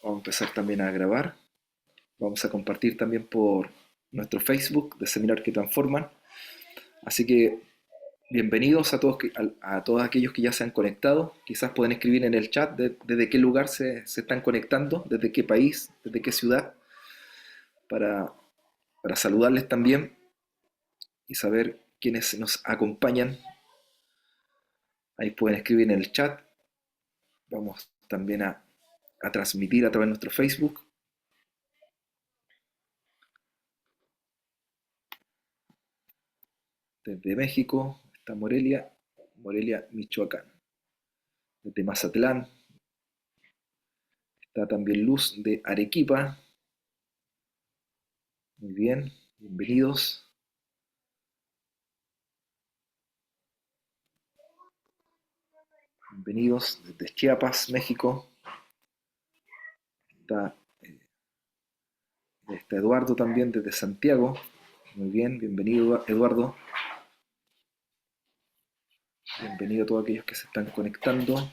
Vamos a empezar también a grabar. Vamos a compartir también por nuestro Facebook de Seminarios que Transforman. Así que bienvenidos a todos, a todos aquellos que ya se han conectado. Quizás pueden escribir en el chat desde qué lugar se están conectando, desde qué país, desde qué ciudad, para, para saludarles también y saber quiénes nos acompañan. Ahí pueden escribir en el chat. Vamos también a transmitir a través de nuestro Facebook. Desde México está Morelia, Michoacán. Desde Mazatlán está también Luz de Arequipa. Muy bien, bienvenidos. Bienvenidos desde Chiapas, México. Está, está Eduardo también desde Santiago. Muy bien, bienvenido Eduardo. Bienvenido a todos aquellos que se están conectando.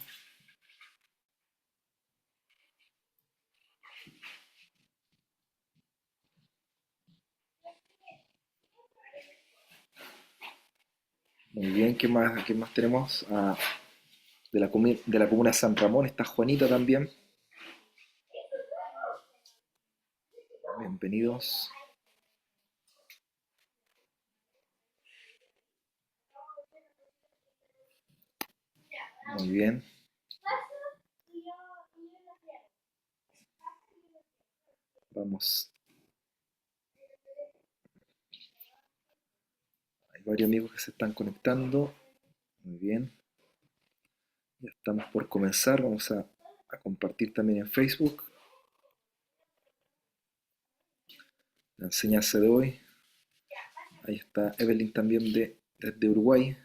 Muy bien, ¿qué más tenemos? De la comuna de San Ramón está Juanita también. Bienvenidos. Muy bien. Vamos. Hay varios amigos que se están conectando. Muy bien. Ya estamos por comenzar. Vamos a compartir también en Facebook la enseñanza de hoy. Ahí está Evelyn también desde Uruguay.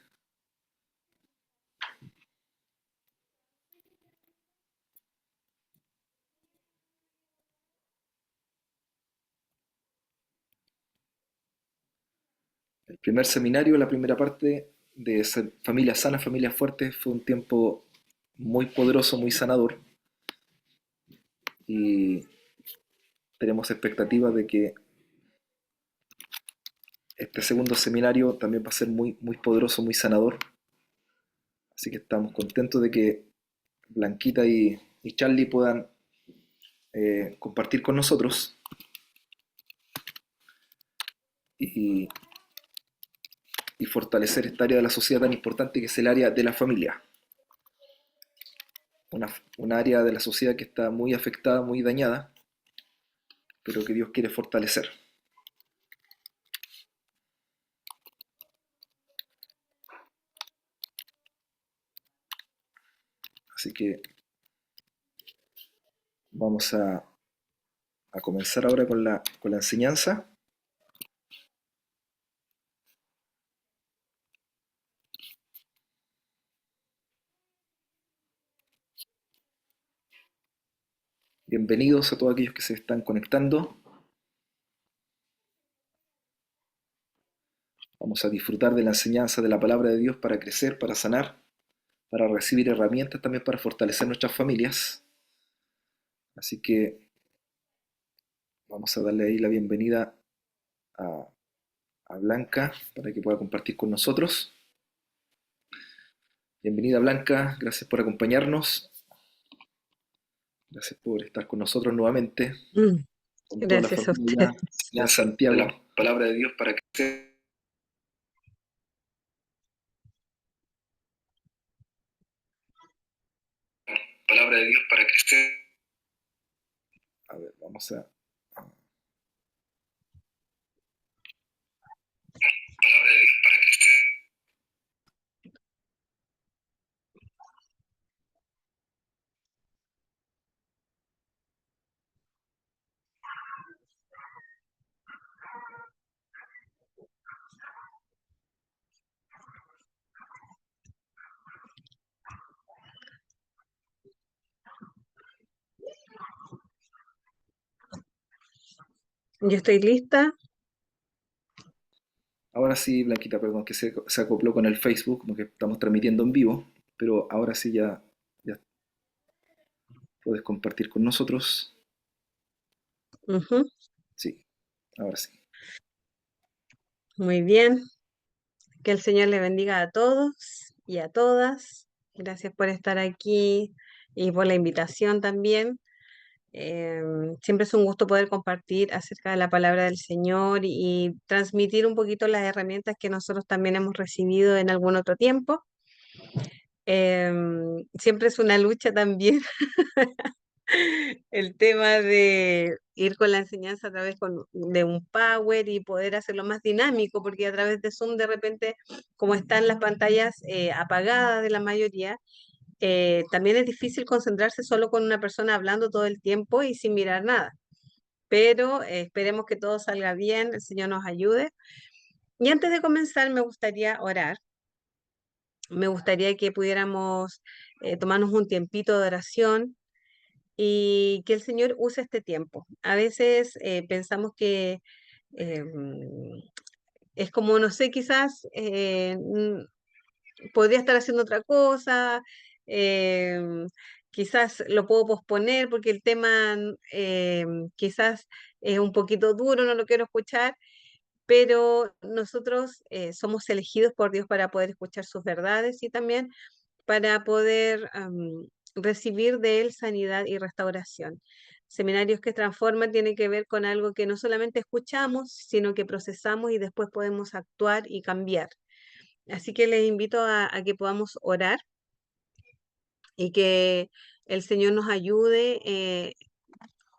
El primer seminario, la primera parte de Familia Sana, Familia Fuerte, fue un tiempo muy poderoso, muy sanador. Y tenemos expectativas de que este segundo seminario también va a ser muy, muy poderoso, muy sanador. Así que estamos contentos de que Blanquita y Charlie puedan compartir con nosotros y, y fortalecer esta área de la sociedad tan importante que es el área de la familia. Una área de la sociedad que está muy afectada, muy dañada, pero que Dios quiere fortalecer. Así que vamos a comenzar ahora con la enseñanza. Bienvenidos a todos aquellos que se están conectando. Vamos a disfrutar de la enseñanza de la palabra de Dios para crecer, para sanar, para recibir herramientas también para fortalecer nuestras familias. Así que vamos a darle ahí la bienvenida a, a Blanca para que pueda compartir con nosotros. Bienvenida Blanca, gracias por acompañarnos, gracias por estar con nosotros nuevamente, Mm, con toda la Gracias a usted. familia en Santiago. De la palabra de Dios para crecer. Palabra de Dios para crecer. A ver, vamos a palabra de Dios para crecer. Yo estoy lista. Ahora sí, Blanquita, perdón, que se acopló con el Facebook, como que estamos transmitiendo en vivo, pero ahora sí ya puedes compartir con nosotros. Ujú. Sí, ahora sí. Muy bien. Que el Señor le bendiga a todos y a todas. Gracias por estar aquí y por la invitación también. Siempre es un gusto poder compartir acerca de la palabra del Señor y transmitir un poquito las herramientas que nosotros también hemos recibido en algún otro tiempo. Siempre es una lucha también el tema de ir con la enseñanza a través de un Power y poder hacerlo más dinámico, porque a través de Zoom de repente, como están las pantallas apagadas de la mayoría, también es difícil concentrarse solo con una persona hablando todo el tiempo y sin mirar nada. Pero esperemos que todo salga bien, el Señor nos ayude. Y antes de comenzar, me gustaría orar. Me gustaría que pudiéramos tomarnos un tiempito de oración y que el Señor use este tiempo. A veces pensamos que es como, no sé, quizás podría estar haciendo otra cosa, em, quizás lo puedo posponer porque el tema quizás es un poquito duro, no lo quiero escuchar, pero nosotros somos elegidos por Dios para poder escuchar sus verdades y también para poder recibir de Él sanidad y restauración. Seminarios que transforman tiene que ver con algo que no solamente escuchamos, sino que procesamos y después podemos actuar y cambiar. Así que les invito a que podamos orar y que el Señor nos ayude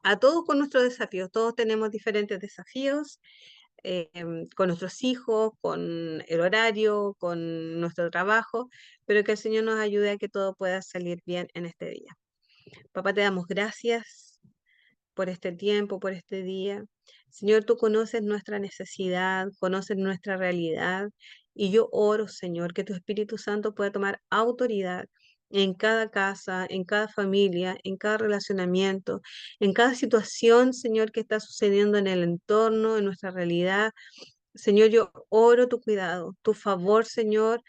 a todos con nuestros desafíos. Todos tenemos diferentes desafíos con nuestros hijos, con el horario, con nuestro trabajo, pero que el Señor nos ayude a que todo pueda salir bien en este día. Papá, te damos gracias por este tiempo, por este día. Señor, tú conoces nuestra necesidad, conoces nuestra realidad, y yo oro, Señor, que tu Espíritu Santo pueda tomar autoridad en cada casa, en cada familia, en cada relacionamiento, en cada situación, Señor, que está sucediendo en el entorno, en nuestra realidad. Señor, yo oro tu cuidado, tu favor, Señor,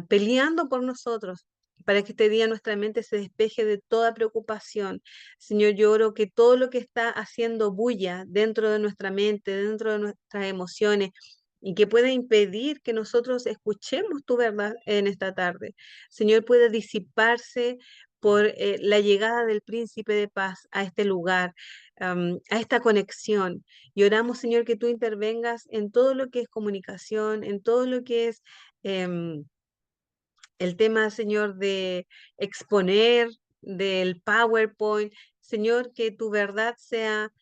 peleando por nosotros, para que este día nuestra mente se despeje de toda preocupación. Señor, yo oro que todo lo que está haciendo bulla dentro de nuestra mente, dentro de nuestras emociones, y que pueda impedir que nosotros escuchemos tu verdad en esta tarde, Señor, puede disiparse por la llegada del príncipe de paz a este lugar, a esta conexión. Y oramos, Señor, que tú intervengas en todo lo que es comunicación, en todo lo que es em, el tema, Señor, de exponer, del PowerPoint. Señor, que tu verdad sea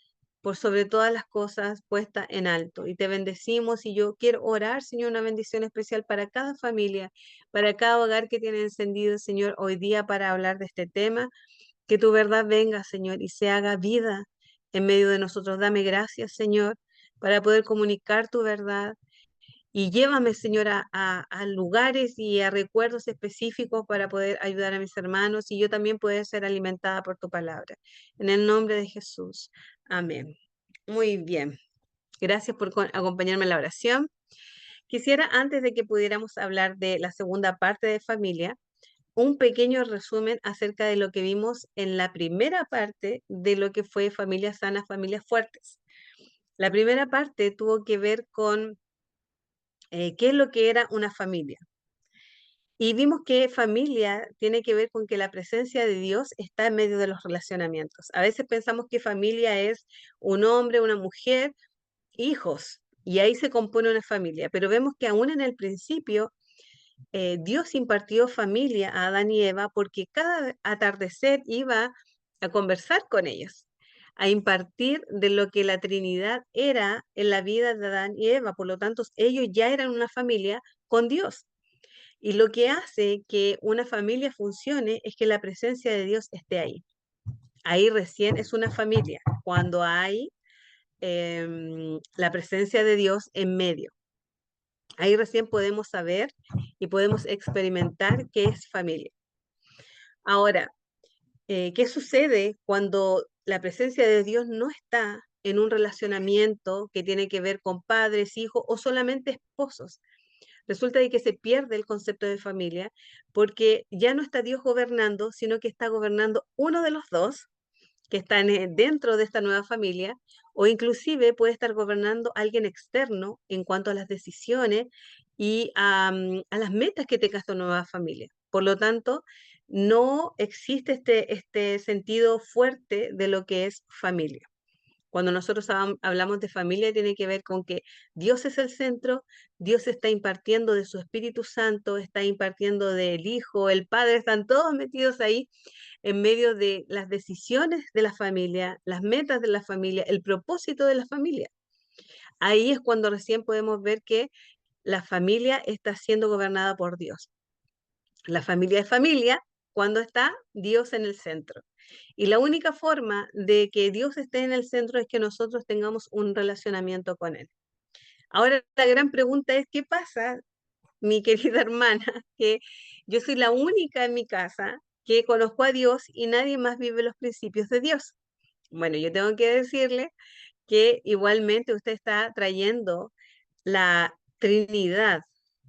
por sobre todas las cosas puesta en alto. Y te bendecimos y yo quiero orar, Señor, una bendición especial para cada familia, para cada hogar que tiene encendido, Señor, hoy día para hablar de este tema. Que tu verdad venga, Señor, y se haga vida en medio de nosotros. Dame gracias, Señor, para poder comunicar tu verdad y llévame, Señor, a lugares y a recuerdos específicos para poder ayudar a mis hermanos y yo también poder ser alimentada por tu palabra. En el nombre de Jesús. Amén. Muy bien. Gracias por acompañarme en la oración. Quisiera, antes de que pudiéramos hablar de la segunda parte de familia, un pequeño resumen acerca de lo que vimos en la primera parte de lo que fue Familias Sanas, Familias Fuertes. La primera parte tuvo que ver con qué es lo que era una familia. Y vimos que familia tiene que ver con que la presencia de Dios está en medio de los relacionamientos. A veces pensamos que familia es un hombre, una mujer, hijos, y ahí se compone una familia. Pero vemos que aún en el principio Dios impartió familia a Adán y Eva porque cada atardecer iba a conversar con ellos, a impartir de lo que la Trinidad era en la vida de Adán y Eva. Por lo tanto, ellos ya eran una familia con Dios. Y lo que hace que una familia funcione es que la presencia de Dios esté ahí. Ahí recién es una familia, cuando hay la presencia de Dios en medio. Ahí recién podemos saber y podemos experimentar qué es familia. Ahora, ¿qué sucede cuando la presencia de Dios no está en un relacionamiento que tiene que ver con padres, hijos o solamente esposos? Resulta de que se pierde el concepto de familia porque ya no está Dios gobernando, sino que está gobernando uno de los dos que están dentro de esta nueva familia, o inclusive puede estar gobernando alguien externo en cuanto a las decisiones y a las metas que tenga esta nueva familia. Por lo tanto, no existe este sentido fuerte de lo que es familia. Cuando nosotros hablamos de familia, tiene que ver con que Dios es el centro, Dios está impartiendo de su Espíritu Santo, está impartiendo del Hijo, el Padre, están todos metidos ahí en medio de las decisiones de la familia, las metas de la familia, el propósito de la familia. Ahí es cuando recién podemos ver que la familia está siendo gobernada por Dios. La familia es familia cuando está Dios en el centro. Y la única forma de que Dios esté en el centro es que nosotros tengamos un relacionamiento con Él. Ahora la gran pregunta es, ¿qué pasa, mi querida hermana, que yo soy la única en mi casa que conozco a Dios y nadie más vive los principios de Dios? Bueno, yo tengo que decirle que igualmente usted está trayendo la Trinidad,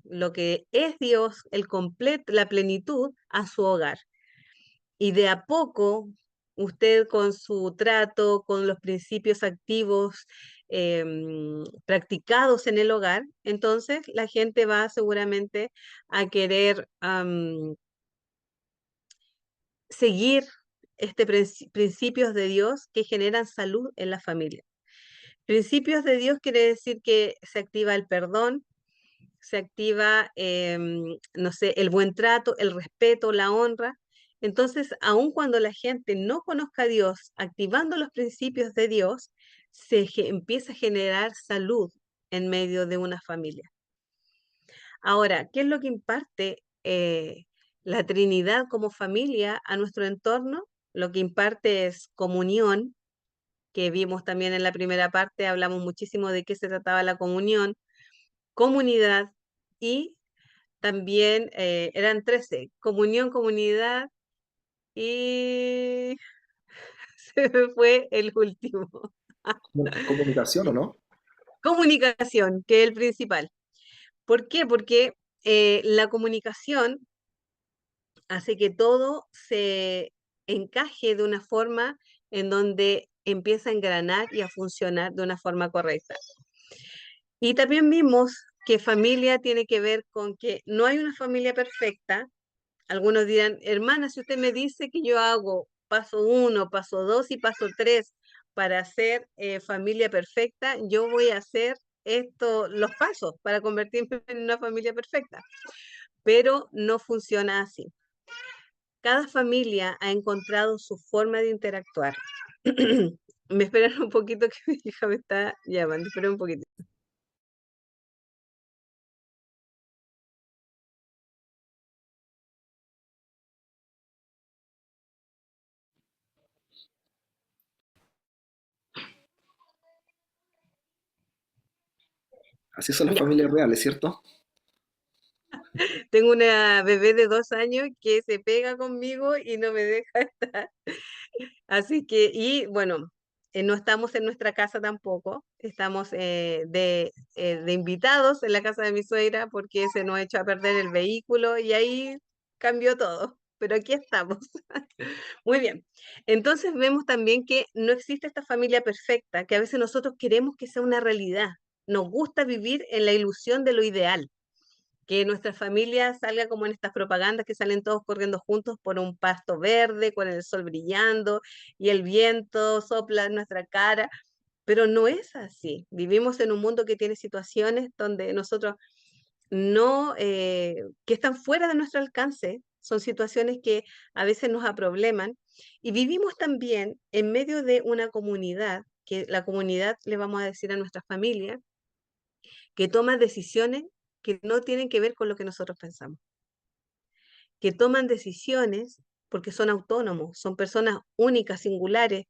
lo que es Dios, el completo, la plenitud a su hogar. Y de a poco, usted con su trato, con los principios activos practicados en el hogar, entonces la gente va seguramente a querer seguir principios de Dios que generan salud en la familia. Principios de Dios quiere decir que se activa el perdón, se activa, no sé, el buen trato, el respeto, la honra. Entonces, aun cuando la gente no conozca a Dios, activando los principios de Dios, empieza a generar salud en medio de una familia. Ahora, ¿qué es lo que imparte la Trinidad como familia a nuestro entorno? Lo que imparte es comunión, que vimos también en la primera parte, hablamos muchísimo de qué se trataba la comunión, comunidad y también eran 13, comunión, comunidad y se me fue el último. Comunicación o no. Comunicación, que es el principal. ¿Por qué? Porque la comunicación hace que todo se encaje de una forma en donde empieza a engranar y a funcionar de una forma correcta. Y también vimos que familia tiene que ver con que no hay una familia perfecta. Algunos dirán, hermana, si usted me dice que yo hago paso uno, paso dos y paso tres para hacer familia perfecta, yo voy a hacer esto, los pasos para convertirme en una familia perfecta. Pero no funciona así. Cada familia ha encontrado su forma de interactuar. Me esperan un poquito que mi hija me está llamando, espera un poquito. Así son las familias reales, ¿cierto? Tengo una bebé de 2 años que se pega conmigo y no me deja estar. Así que, y bueno, no estamos en nuestra casa tampoco, estamos de invitados en la casa de mi suegra porque se nos echó a perder el vehículo y ahí cambió todo, pero aquí estamos. Muy bien. Entonces vemos también que no existe esta familia perfecta, que a veces nosotros queremos que sea una realidad. Nos gusta vivir en la ilusión de lo ideal, que nuestra familia salga como en estas propagandas que salen todos corriendo juntos por un pasto verde, con el sol brillando y el viento sopla en nuestra cara, pero no es así. Vivimos en un mundo que tiene situaciones donde nosotros no, que están fuera de nuestro alcance, son situaciones que a veces nos aprobleman y vivimos también en medio de una comunidad, que la comunidad le vamos a decir a nuestra familia, que toma decisiones que no tienen que ver con lo que nosotros pensamos, que toman decisiones porque son autónomos, son personas únicas, singulares,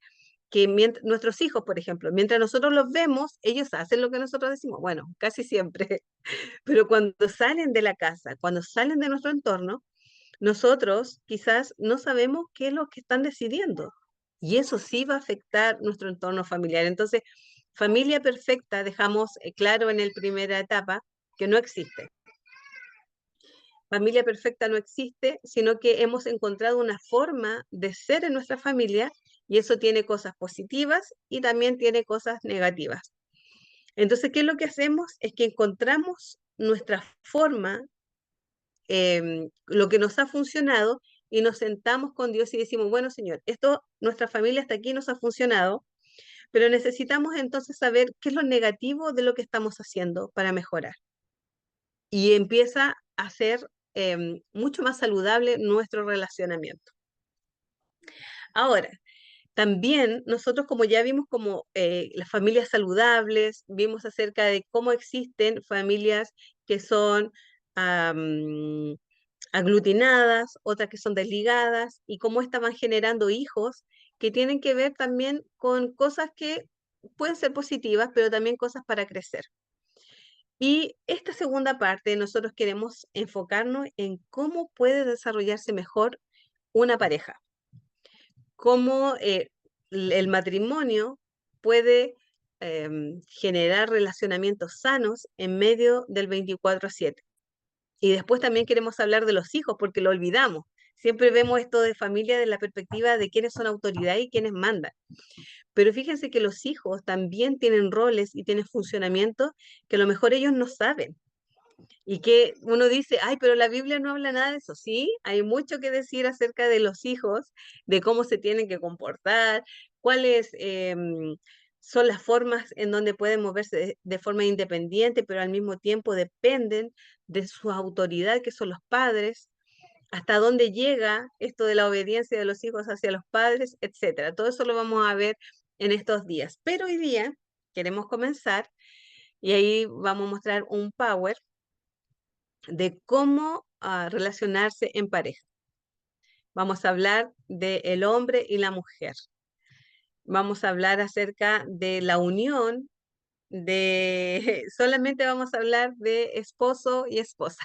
que nuestros hijos, por ejemplo, mientras nosotros los vemos, ellos hacen lo que nosotros decimos, bueno, casi siempre, pero cuando salen de la casa, cuando salen de nuestro entorno, nosotros quizás no sabemos qué es lo que están decidiendo. Y eso sí va a afectar nuestro entorno familiar. Entonces, familia perfecta, dejamos claro en la primera etapa que no existe. Familia perfecta no existe, sino que hemos encontrado una forma de ser en nuestra familia Y eso tiene cosas positivas y también tiene cosas negativas. Entonces, ¿qué es lo que hacemos? Es que encontramos nuestra forma, lo que nos ha funcionado, y nos sentamos con Dios y decimos, bueno, Señor, esto, nuestra familia hasta aquí nos ha funcionado, pero necesitamos entonces saber qué es lo negativo de lo que estamos haciendo para mejorar. Y empieza a ser mucho más saludable nuestro relacionamiento. Ahora, también nosotros, como ya vimos como las familias saludables, vimos acerca de cómo existen familias que son am, aglutinadas, otras que son desligadas, y cómo estaban generando hijos que tienen que ver también con cosas que pueden ser positivas, pero también cosas para crecer. Y esta segunda parte, nosotros queremos enfocarnos en cómo puede desarrollarse mejor una pareja, cómo el matrimonio puede generar relacionamientos sanos en medio del 24/7. Y después también queremos hablar de los hijos, porque lo olvidamos. Siempre vemos esto de familia desde la perspectiva de quiénes son autoridad y quiénes mandan. Pero fíjense que los hijos también tienen roles y tienen funcionamientos que a lo mejor ellos no saben. Y que uno dice, ay, pero la Biblia no habla nada de eso. Sí, hay mucho que decir acerca de los hijos, de cómo se tienen que comportar, cuáles son las formas en donde pueden moverse de forma independiente, pero al mismo tiempo dependen de su autoridad, que son los padres, hasta dónde llega esto de la obediencia de los hijos hacia los padres, etcétera. Todo eso lo vamos a ver en estos días. Pero hoy día queremos comenzar, y ahí vamos a mostrar un power de cómo relacionarse en pareja. Vamos a hablar del hombre y la mujer. Vamos a hablar acerca de la unión solamente vamos a hablar de esposo y esposa.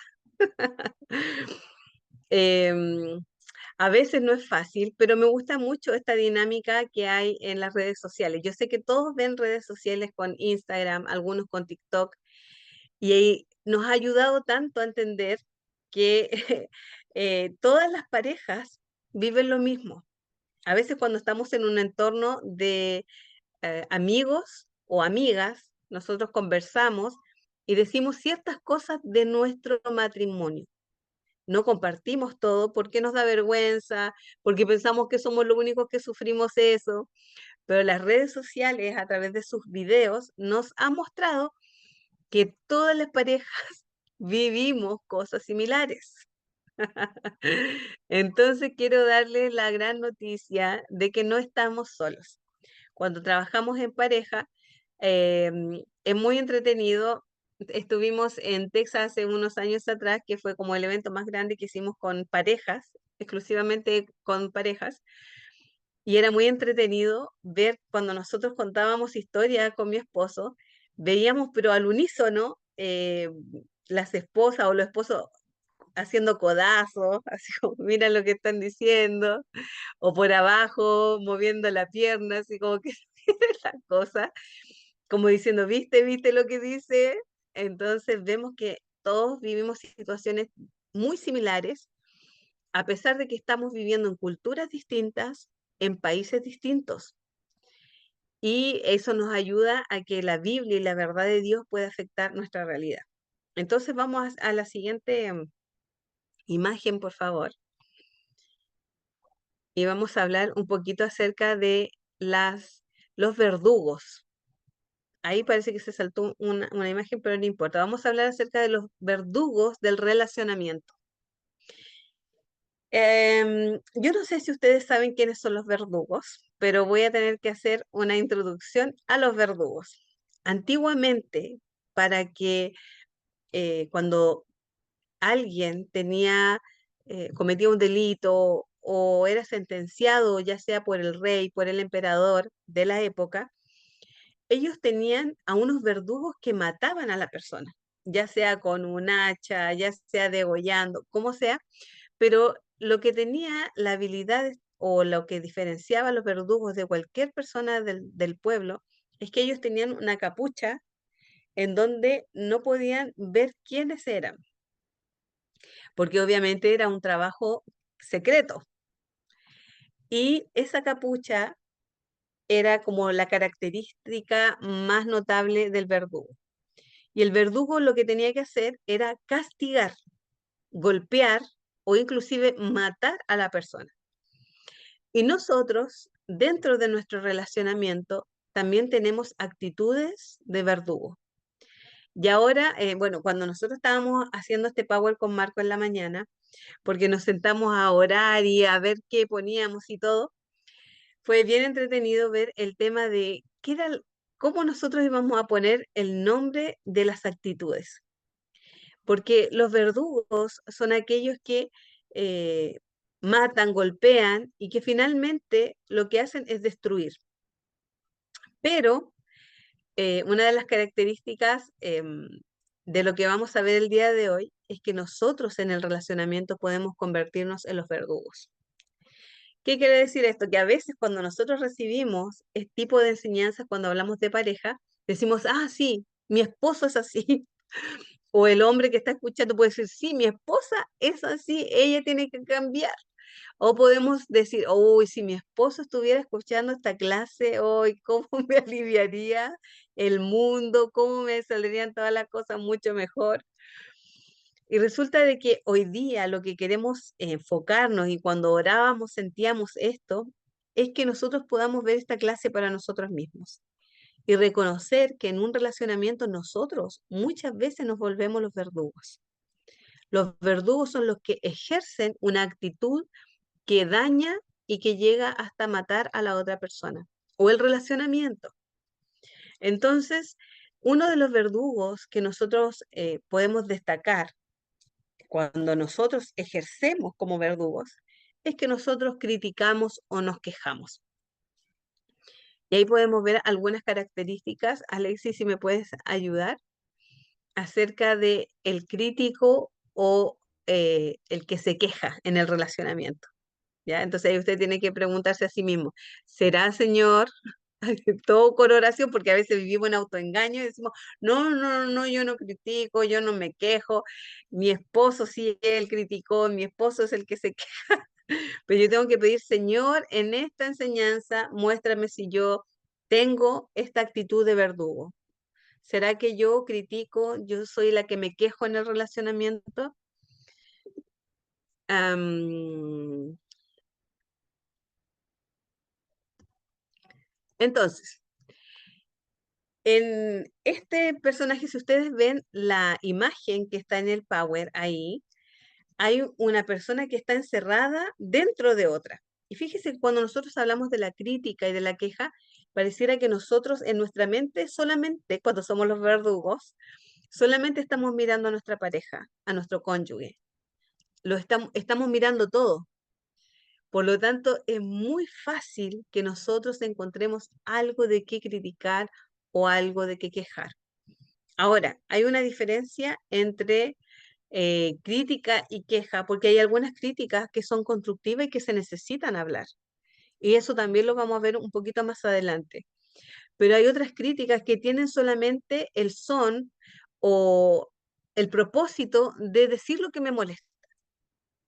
Em, a veces no es fácil, pero me gusta mucho esta dinámica que hay en las redes sociales. Yo sé que todos ven redes sociales con Instagram, algunos con TikTok, y ahí nos ha ayudado tanto a entender que todas las parejas viven lo mismo. A veces cuando estamos en un entorno de amigos o amigas, nosotros conversamos y decimos ciertas cosas de nuestro matrimonio. No compartimos todo porque nos da vergüenza, porque pensamos que somos los únicos que sufrimos eso, pero las redes sociales a través de sus videos nos han mostrado que todas las parejas vivimos cosas similares. Entonces quiero darles la gran noticia de que no estamos solos. Cuando trabajamos en pareja, es muy entretenido. Estuvimos en Texas hace unos años atrás, que fue como el evento más grande que hicimos con parejas, exclusivamente con parejas, y era muy entretenido ver cuando nosotros contábamos historias con mi esposo, veíamos pero al unísono las esposas o los esposos haciendo codazos, así como mira lo que están diciendo, o por abajo moviendo la pierna, así como que la cosa, como diciendo, ¿viste? ¿Viste lo que dice? Entonces vemos que todos vivimos situaciones muy similares, a pesar de que estamos viviendo en culturas distintas, en países distintos. Y eso nos ayuda a que la Biblia y la verdad de Dios pueda afectar nuestra realidad. Entonces vamos a la siguiente imagen, por favor, y vamos a hablar un poquito acerca de los verdugos. Ahí parece que se saltó una imagen, pero no importa. Vamos a hablar acerca de los verdugos del relacionamiento. Yo no sé si ustedes saben quiénes son los verdugos, pero voy a tener que hacer una introducción a los verdugos. Antiguamente, para que cuando alguien cometía un delito o era sentenciado, ya sea por el rey, por el emperador de la época, ellos tenían a unos verdugos que mataban a la persona, ya sea con un hacha, ya sea degollando, como sea, pero lo que tenía la habilidad o lo que diferenciaba a los verdugos de cualquier persona del pueblo es que ellos tenían una capucha en donde no podían ver quiénes eran, porque obviamente era un trabajo secreto. Y esa capucha era como la característica más notable del verdugo. Y el verdugo lo que tenía que hacer era castigar, golpear o inclusive matar a la persona. Y nosotros, dentro de nuestro relacionamiento, también tenemos actitudes de verdugo. Y ahora, bueno, cuando nosotros estábamos haciendo este Power con Marco en la mañana, porque nos sentamos a orar y a ver qué poníamos y todo, fue bien entretenido ver el tema de qué era, cómo nosotros íbamos a poner el nombre de las actitudes. Porque los verdugos son aquellos que eh, matan, golpean y que finalmente lo que hacen es destruir. Pero una de las características de lo que vamos a ver el día de hoy es que nosotros en el relacionamiento podemos convertirnos en los verdugos. ¿Qué quiere decir esto? Que a veces cuando nosotros recibimos este tipo de enseñanzas, cuando hablamos de pareja, decimos, ah, sí, mi esposo es así. O el hombre que está escuchando puede decir, sí, mi esposa es así, ella tiene que cambiar. O podemos decir, uy, si mi esposo estuviera escuchando esta clase hoy, ¿cómo me aliviaría el mundo? ¿Cómo me saldrían todas las cosas mucho mejor? Y resulta de que hoy día lo que queremos enfocarnos y cuando orábamos sentíamos esto, es que nosotros podamos ver esta clase para nosotros mismos y reconocer que en un relacionamiento nosotros muchas veces nos volvemos los verdugos. Los verdugos son los que ejercen una actitud que daña y que llega hasta matar a la otra persona o el relacionamiento. Entonces, uno de los verdugos que nosotros podemos destacar cuando nosotros ejercemos como verdugos es que nosotros criticamos o nos quejamos. Y ahí podemos ver algunas características. Alexis, si me puedes ayudar, acerca de el crítico o el que se queja en el relacionamiento. ¿Ya? Entonces ahí usted tiene que preguntarse a sí mismo, ¿será, Señor, todo con oración? Porque a veces vivimos en autoengaño y decimos, no, no, no, yo no critico, yo no me quejo, mi esposo sí, él criticó, mi esposo es el que se queja, pero yo tengo que pedir, Señor, en esta enseñanza, muéstrame si yo tengo esta actitud de verdugo. ¿Será que yo critico, yo soy la que me quejo en el relacionamiento? Am, entonces, en este personaje, si ustedes ven la imagen que está en el Power ahí, hay una persona que está encerrada dentro de otra. Y fíjese, cuando nosotros hablamos de la crítica y de la queja, pareciera que nosotros en nuestra mente solamente, cuando somos los verdugos, solamente estamos mirando a nuestra pareja, a nuestro cónyuge. Estamos mirando todo. Por lo tanto, es muy fácil que nosotros encontremos algo de qué criticar o algo de qué quejar. Ahora, hay una diferencia entre crítica y queja, porque hay algunas críticas que son constructivas y que se necesitan hablar. Y eso también lo vamos a ver un poquito más adelante. Pero hay otras críticas que tienen solamente el son o el propósito de decir lo que me molesta.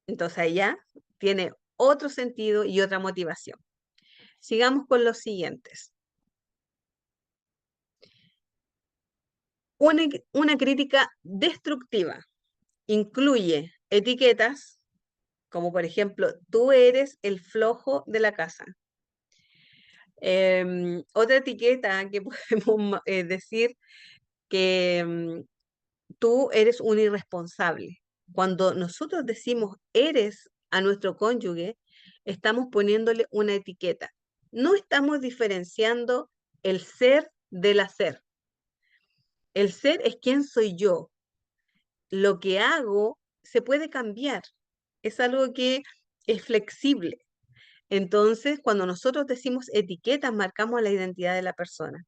Entonces allá tiene otro sentido y otra motivación. Sigamos con los siguientes. Una crítica destructiva incluye etiquetas, como por ejemplo, tú eres el flojo de la casa. Otra etiqueta que podemos decir que tú eres un irresponsable. Cuando nosotros decimos eres a nuestro cónyuge, estamos poniéndole una etiqueta. No estamos diferenciando el ser del hacer. El ser es quién soy yo. Lo que hago se puede cambiar. Es algo que es flexible. Entonces, cuando nosotros decimos etiquetas, marcamos la identidad de la persona.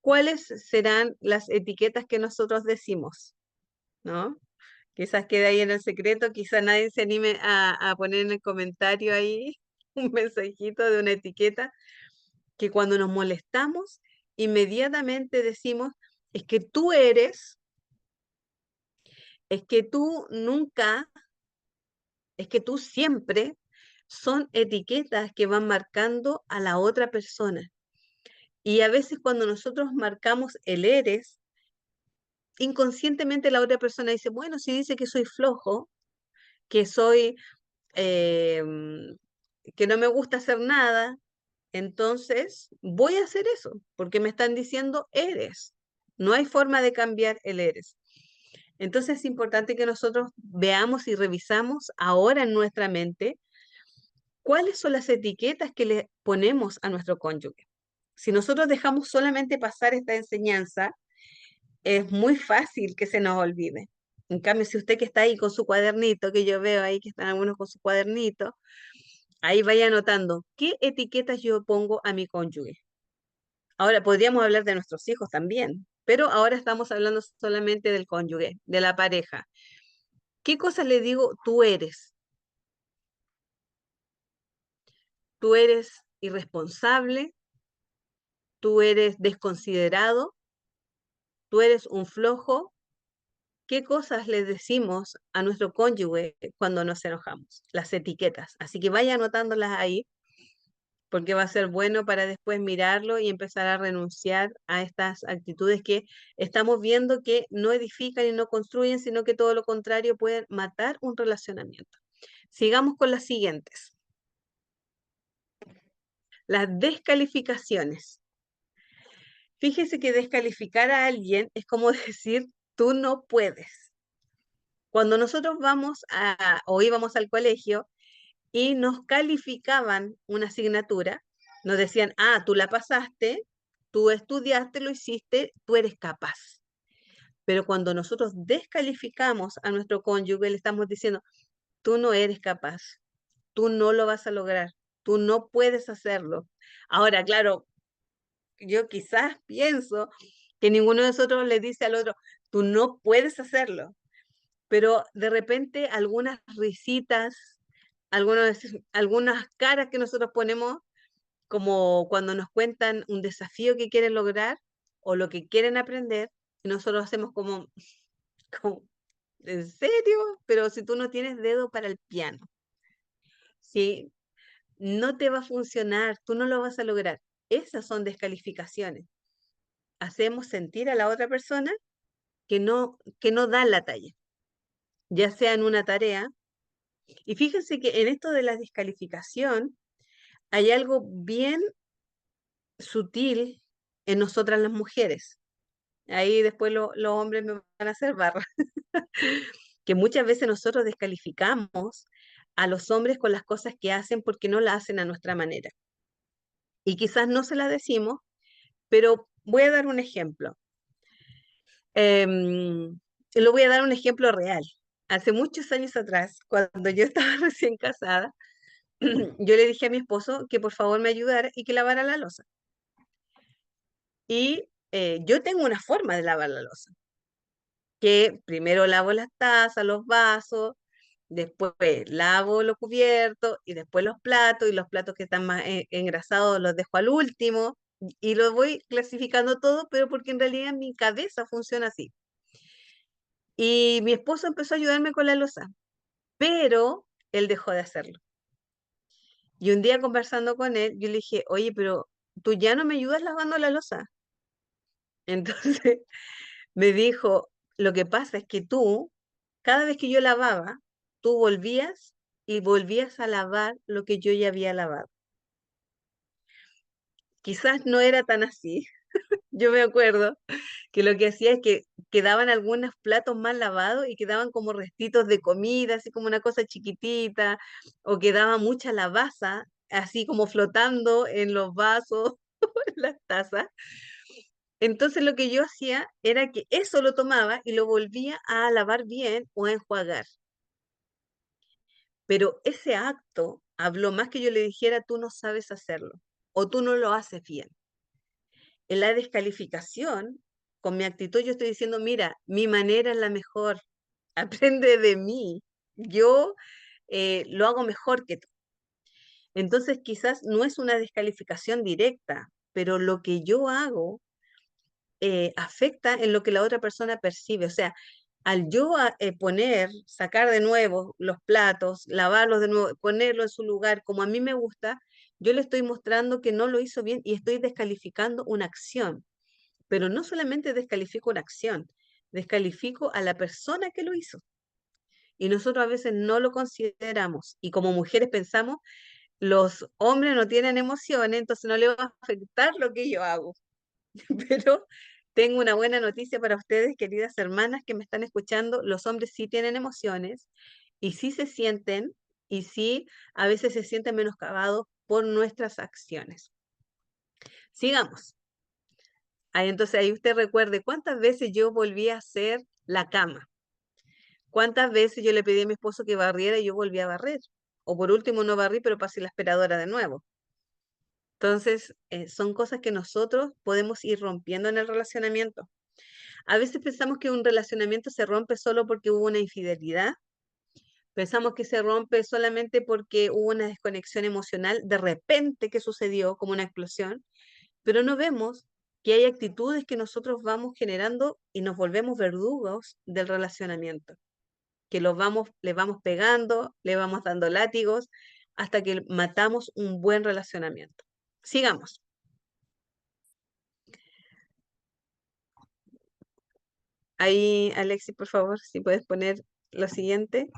¿Cuáles serán las etiquetas que nosotros decimos? ¿No? Quizás quede ahí en el secreto, quizás nadie se anime a poner en el comentario ahí un mensajito de una etiqueta, que cuando nos molestamos, inmediatamente decimos, es que tú eres, es que tú nunca, es que tú siempre, son etiquetas que van marcando a la otra persona. Y a veces cuando nosotros marcamos el eres, inconscientemente la otra persona dice, bueno, si dice que soy flojo, que soy, eh, que no me gusta hacer nada, entonces voy a hacer eso, porque me están diciendo eres. No hay forma de cambiar el eres. Entonces es importante que nosotros veamos y revisamos ahora en nuestra mente cuáles son las etiquetas que le ponemos a nuestro cónyuge. Si nosotros dejamos solamente pasar esta enseñanza, es muy fácil que se nos olvide. En cambio, si usted que está ahí con su cuadernito, que yo veo ahí que están algunos con su cuadernito, ahí vaya anotando qué etiquetas yo pongo a mi cónyuge. Ahora, podríamos hablar de nuestros hijos también, pero ahora estamos hablando solamente del cónyuge, de la pareja. ¿Qué cosas le digo tú eres? Tú eres irresponsable, tú eres desconsiderado, tú eres un flojo. ¿Qué cosas le decimos a nuestro cónyuge cuando nos enojamos? Las etiquetas. Así que vaya anotándolas ahí, porque va a ser bueno para después mirarlo y empezar a renunciar a estas actitudes que estamos viendo que no edifican y no construyen, sino que todo lo contrario pueden matar un relacionamiento. Sigamos con las siguientes. Las descalificaciones. Fíjese que descalificar a alguien es como decir, tú no puedes. Cuando nosotros vamos o íbamos al colegio y nos calificaban una asignatura, nos decían, ah, tú la pasaste, tú estudiaste, lo hiciste, tú eres capaz. Pero cuando nosotros descalificamos a nuestro cónyuge, le estamos diciendo, tú no eres capaz, tú no lo vas a lograr, tú no puedes hacerlo. Ahora, claro, yo quizás pienso que ninguno de nosotros le dice al otro, tú no puedes hacerlo, pero de repente algunas risitas, algunas caras que nosotros ponemos, como cuando nos cuentan un desafío que quieren lograr o lo que quieren aprender, y nosotros hacemos como, ¿en serio? Pero si tú no tienes dedo para el piano, si no te va a funcionar, tú no lo vas a lograr. Esas son descalificaciones. Hacemos sentir a la otra persona que no da la talla, ya sea en una tarea. Y fíjense que en esto de la descalificación hay algo bien sutil en nosotras las mujeres. Ahí después los hombres me van a hacer barra. Que muchas veces nosotros descalificamos a los hombres con las cosas que hacen porque no la hacen a nuestra manera. Y quizás no se la decimos, pero voy a dar un ejemplo. Lo voy a dar un ejemplo real. Hace muchos años atrás, cuando yo estaba recién casada, yo le dije a mi esposo que por favor me ayudara y que lavara la loza. Y yo tengo una forma de lavar la loza, que primero lavo las tazas, los vasos, después lavo los cubiertos y después los platos, y los platos que están más engrasados los dejo al último y lo voy clasificando todo, pero porque en realidad mi cabeza funciona así. Y mi esposo empezó a ayudarme con la loza, pero él dejó de hacerlo. Y un día conversando con él, yo le dije, oye, pero tú ya no me ayudas lavando la loza. Entonces me dijo, lo que pasa es que tú, cada vez que yo lavaba, tú volvías y volvías a lavar lo que yo ya había lavado. Quizás no era tan así. Yo me acuerdo que lo que hacía es que quedaban algunos platos mal lavados y quedaban como restitos de comida, así como una cosa chiquitita, o quedaba mucha lavaza, así como flotando en los vasos, en las tazas. Entonces lo que yo hacía era que eso lo tomaba y lo volvía a lavar bien o a enjuagar. Pero ese acto habló más que yo le dijera, tú no sabes hacerlo o tú no lo haces bien. En la descalificación, con mi actitud yo estoy diciendo, mira, mi manera es la mejor, aprende de mí, yo lo hago mejor que tú. Entonces quizás no es una descalificación directa, pero lo que yo hago afecta en lo que la otra persona percibe. O sea, al yo poner, sacar de nuevo los platos, lavarlos de nuevo, ponerlo en su lugar como a mí me gusta, yo le estoy mostrando que no lo hizo bien y estoy descalificando una acción. Pero no solamente descalifico una acción, descalifico a la persona que lo hizo. Y nosotros a veces no lo consideramos. Y como mujeres pensamos, los hombres no tienen emociones, entonces no le va a afectar lo que yo hago. Pero tengo una buena noticia para ustedes, queridas hermanas que me están escuchando. Los hombres sí tienen emociones y sí se sienten y sí a veces se sienten menoscabados por nuestras acciones. Sigamos. Ahí, entonces ahí usted recuerde cuántas veces yo volví a hacer la cama, cuántas veces yo le pedí a mi esposo que barriera y yo volví a barrer. O por último no barrí, pero pasé la aspiradora de nuevo. Entonces, son cosas que nosotros podemos ir rompiendo en el relacionamiento. A veces pensamos que un relacionamiento se rompe solo porque hubo una infidelidad. Pensamos que se rompe solamente porque hubo una desconexión emocional de repente que sucedió como una explosión, pero no vemos que hay actitudes que nosotros vamos generando y nos volvemos verdugos del relacionamiento, que le vamos pegando, le vamos dando látigos hasta que matamos un buen relacionamiento. Sigamos. Ahí, Alexis, por favor, si puedes poner lo siguiente.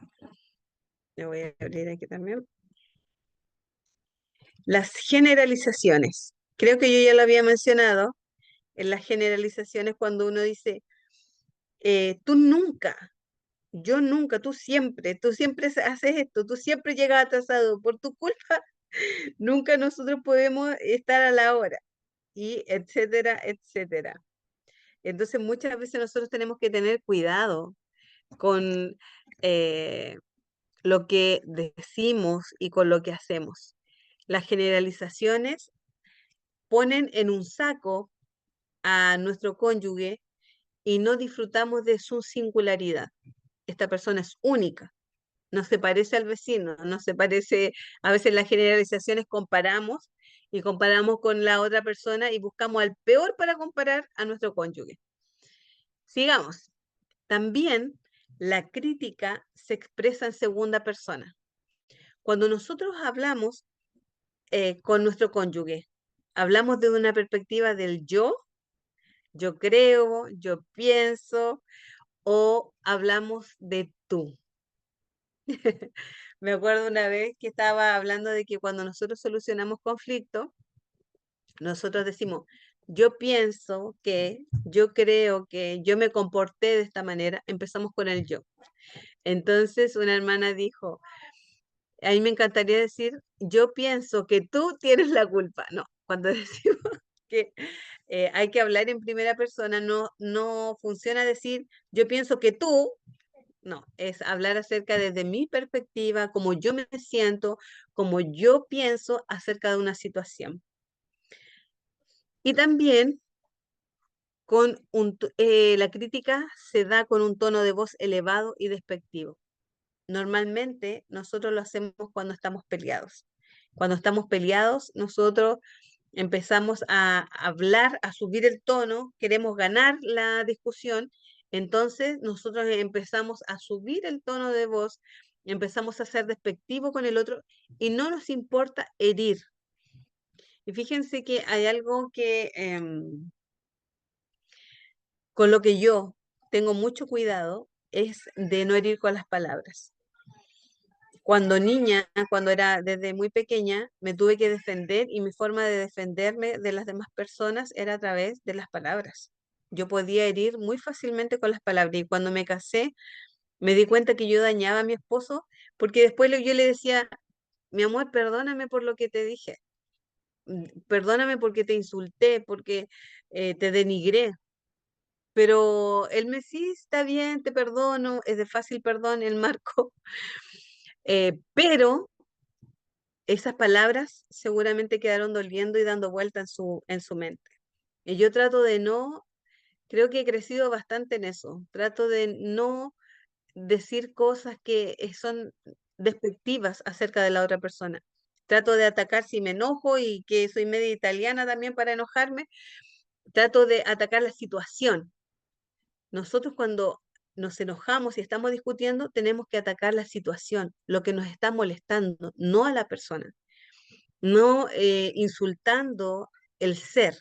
Le voy a abrir aquí también. Las generalizaciones. Creo que yo ya lo había mencionado. En las generalizaciones cuando uno dice, tú nunca, yo nunca, tú siempre haces esto, tú siempre llegas atrasado, por tu culpa, nunca nosotros podemos estar a la hora, y etcétera, etcétera. Entonces muchas veces nosotros tenemos que tener cuidado con lo que decimos y con lo que hacemos. Las generalizaciones ponen en un saco a nuestro cónyuge y no disfrutamos de su singularidad. Esta persona es única, no se parece al vecino, no se parece, a veces las generalizaciones comparamos y comparamos con la otra persona y buscamos al peor para comparar a nuestro cónyuge. Sigamos. También la crítica se expresa en segunda persona. Cuando nosotros hablamos con nuestro cónyuge, hablamos de una perspectiva del yo creo, yo pienso, o hablamos de tú. Me acuerdo una vez que estaba hablando de que cuando nosotros solucionamos conflictos, nosotros decimos, yo pienso que, yo creo que, yo me comporté de esta manera, empezamos con el yo. Entonces una hermana dijo, a mí me encantaría decir, yo pienso que tú tienes la culpa. No, cuando decimos que hay que hablar en primera persona, no funciona decir, yo pienso que tú, no, es hablar acerca desde mi perspectiva, como yo me siento, como yo pienso acerca de una situación. Y también la crítica se da con un tono de voz elevado y despectivo. Normalmente nosotros lo hacemos cuando estamos peleados. Cuando estamos peleados, nosotros empezamos a hablar, a subir el tono, queremos ganar la discusión, entonces nosotros empezamos a subir el tono de voz, empezamos a ser despectivo con el otro y no nos importa herir. Y fíjense que hay algo que con lo que yo tengo mucho cuidado es de no herir con las palabras. Cuando niña, cuando era desde muy pequeña, me tuve que defender y mi forma de defenderme de las demás personas era a través de las palabras. Yo podía herir muy fácilmente con las palabras y cuando me casé me di cuenta que yo dañaba a mi esposo porque después yo le decía, mi amor, perdóname por lo que te dije, perdóname porque te insulté, porque te denigré. Pero él me sí, está bien, te perdono, es de fácil perdón el marco, pero esas palabras seguramente quedaron doliendo y dando vuelta en su mente. Y yo trato de no, creo que he crecido bastante en eso, trato de no decir cosas que son despectivas acerca de la otra persona. Trato de atacar si me enojo y que soy media italiana también para enojarme, trato de atacar la situación. Nosotros cuando nos enojamos y estamos discutiendo, tenemos que atacar la situación, lo que nos está molestando, no a la persona, no insultando el ser,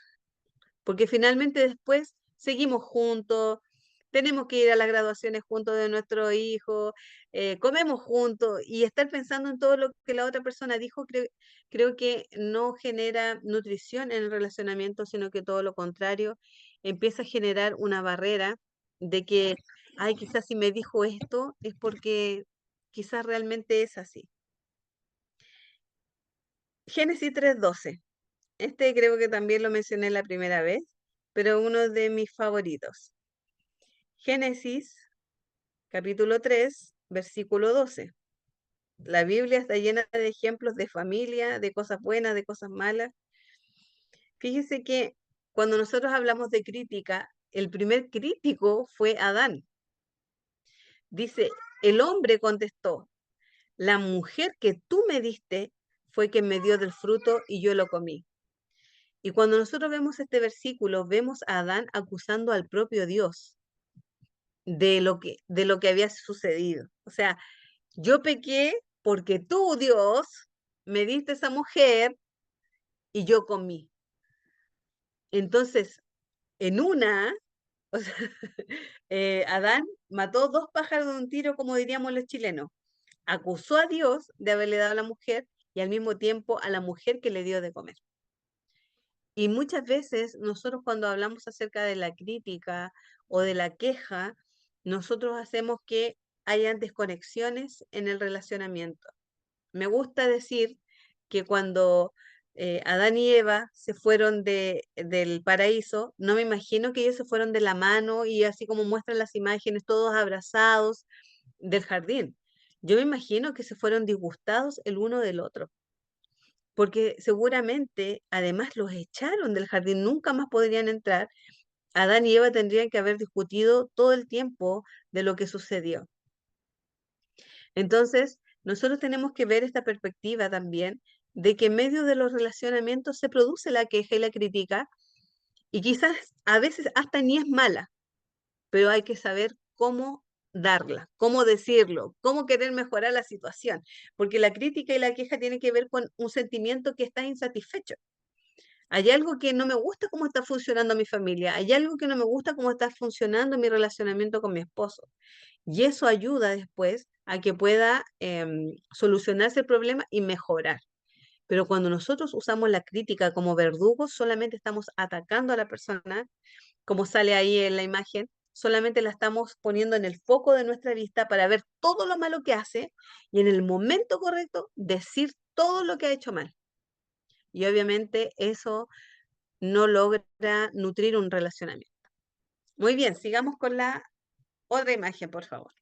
porque finalmente después seguimos juntos, tenemos que ir a las graduaciones juntos de nuestro hijo, comemos juntos y estar pensando en todo lo que la otra persona dijo, creo que no genera nutrición en el relacionamiento, sino que todo lo contrario, empieza a generar una barrera de que, ay, quizás si me dijo esto es porque quizás realmente es así. Génesis 3:12. Este creo que también lo mencioné la primera vez, pero uno de mis favoritos. Génesis capítulo 3, versículo 12. La Biblia está llena de ejemplos de familia, de cosas buenas, de cosas malas. Fíjese que cuando nosotros hablamos de crítica, el primer crítico fue Adán. Dice, el hombre contestó, la mujer que tú me diste fue quien me dio del fruto y yo lo comí. Y cuando nosotros vemos este versículo, vemos a Adán acusando al propio Dios de lo que había sucedido. O sea, yo pequé porque tú, Dios, me diste esa mujer y yo comí. Entonces, en una, o sea, Adán mató dos pájaros de un tiro, como diríamos los chilenos. Acusó a Dios de haberle dado a la mujer y al mismo tiempo a la mujer que le dio de comer. Y muchas veces nosotros cuando hablamos acerca de la crítica o de la queja, nosotros hacemos que hayan desconexiones en el relacionamiento. Me gusta decir que cuando Adán y Eva se fueron del paraíso, no me imagino que ellos se fueron de la mano y así como muestran las imágenes, todos abrazados del jardín. Yo me imagino que se fueron disgustados el uno del otro, porque seguramente además los echaron del jardín, nunca más podrían entrar. Adán y Eva tendrían que haber discutido todo el tiempo de lo que sucedió. Entonces, nosotros tenemos que ver esta perspectiva también de que en medio de los relacionamientos se produce la queja y la crítica, y quizás a veces hasta ni es mala, pero hay que saber cómo darla, cómo decirlo, cómo querer mejorar la situación, porque la crítica y la queja tienen que ver con un sentimiento que está insatisfecho. Hay algo que no me gusta cómo está funcionando mi familia, hay algo que no me gusta cómo está funcionando mi relacionamiento con mi esposo. Y eso ayuda después a que pueda solucionarse el problema y mejorar. Pero cuando nosotros usamos la crítica como verdugo, solamente estamos atacando a la persona, como sale ahí en la imagen, solamente la estamos poniendo en el foco de nuestra vista para ver todo lo malo que hace y en el momento correcto decir todo lo que ha hecho mal. Y obviamente eso no logra nutrir un relacionamiento. Muy bien, sigamos con la otra imagen, por favor.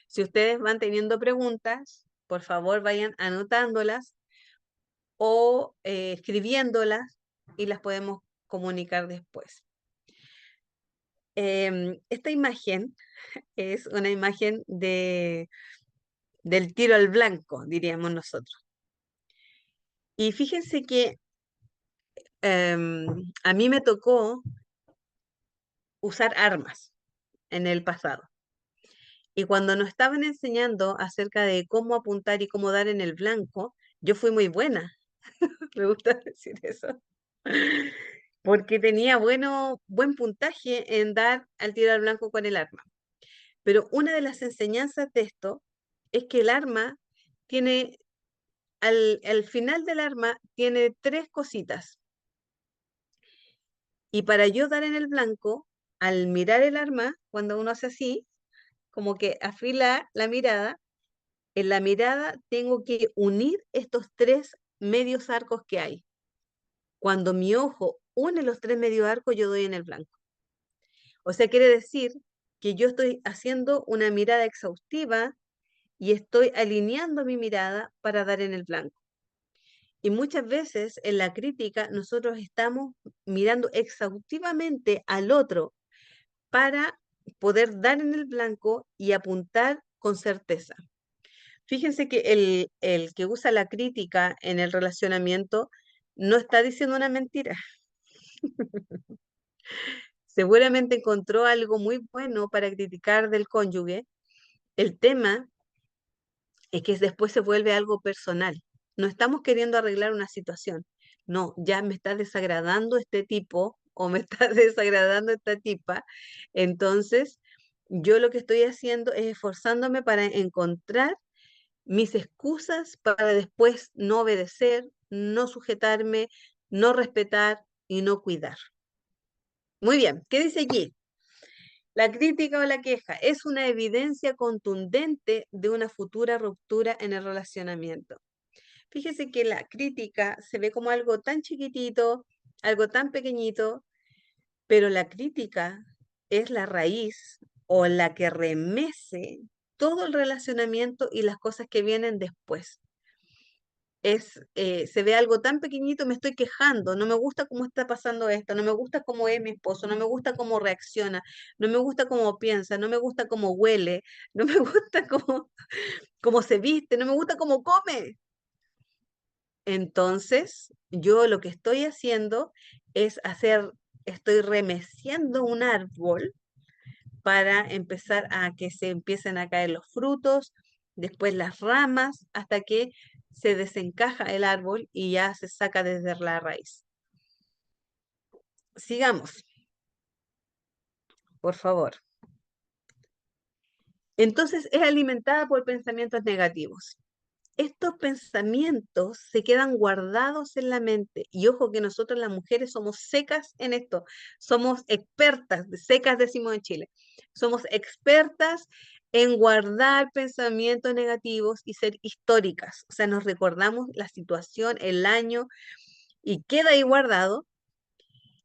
Si ustedes van teniendo preguntas, por favor vayan anotándolas o escribiéndolas y las podemos comunicar después. Esta imagen es una imagen del tiro al blanco, diríamos nosotros. Y fíjense que a mí me tocó usar armas en el pasado. Y cuando nos estaban enseñando acerca de cómo apuntar y cómo dar en el blanco, yo fui muy buena. Me gusta decir eso. Porque tenía buen puntaje en dar al tiro al blanco con el arma. Pero una de las enseñanzas de esto es que el arma tiene, al final del arma, tiene tres cositas. Y para yo dar en el blanco, al mirar el arma, cuando uno hace así, como que afila la mirada, en la mirada tengo que unir estos tres medios arcos que hay. Cuando mi ojo une los tres medios arcos, yo doy en el blanco. O sea, quiere decir que yo estoy haciendo una mirada exhaustiva y estoy alineando mi mirada para dar en el blanco. Y muchas veces en la crítica nosotros estamos mirando exhaustivamente al otro para poder dar en el blanco y apuntar con certeza. Fíjense que el que usa la crítica en el relacionamiento no está diciendo una mentira. seguramente encontró algo muy bueno para criticar del cónyuge. El tema es que después se vuelve algo personal. No estamos queriendo arreglar una situación. No, ya me está desagradando este tipo o me está desagradando esta tipa. Entonces, yo lo que estoy haciendo es esforzándome para encontrar mis excusas para después no obedecer, no sujetarme, no respetar y no cuidar. Muy bien, ¿qué dice aquí? La crítica o la queja es una evidencia contundente de una futura ruptura en el relacionamiento. Fíjese que la crítica se ve como algo tan chiquitito, algo tan pequeñito, pero la crítica es la raíz o la que remece todo el relacionamiento y las cosas que vienen después. Se ve algo tan pequeñito, me estoy quejando, no me gusta cómo está pasando esto, no me gusta cómo es mi esposo, no me gusta cómo reacciona, no me gusta cómo piensa, no me gusta cómo huele, no me gusta cómo se viste, no me gusta cómo come. Entonces, yo lo que estoy haciendo es estoy remeciendo un árbol para empezar a que se empiecen a caer los frutos, después las ramas, hasta que se desencaja el árbol y ya se saca desde la raíz. Sigamos, por favor. Entonces es alimentada por pensamientos negativos. Estos pensamientos se quedan guardados en la mente. Y ojo que nosotros las mujeres somos secas en esto. Somos expertas, secas decimos en Chile. Somos expertas en guardar pensamientos negativos y ser históricas. O sea, nos recordamos la situación, el año y queda ahí guardado.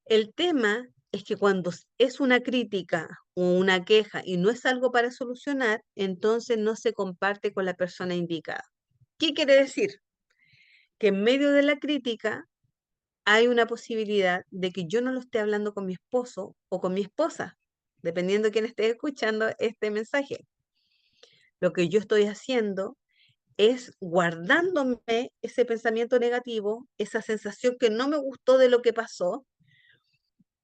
El tema es que cuando es una crítica o una queja y no es algo para solucionar, entonces no se comparte con la persona indicada. ¿Qué quiere decir? Que en medio de la crítica hay una posibilidad de que yo no lo esté hablando con mi esposo o con mi esposa, dependiendo de quién esté escuchando este mensaje. Lo que yo estoy haciendo es guardándome ese pensamiento negativo, esa sensación que no me gustó de lo que pasó,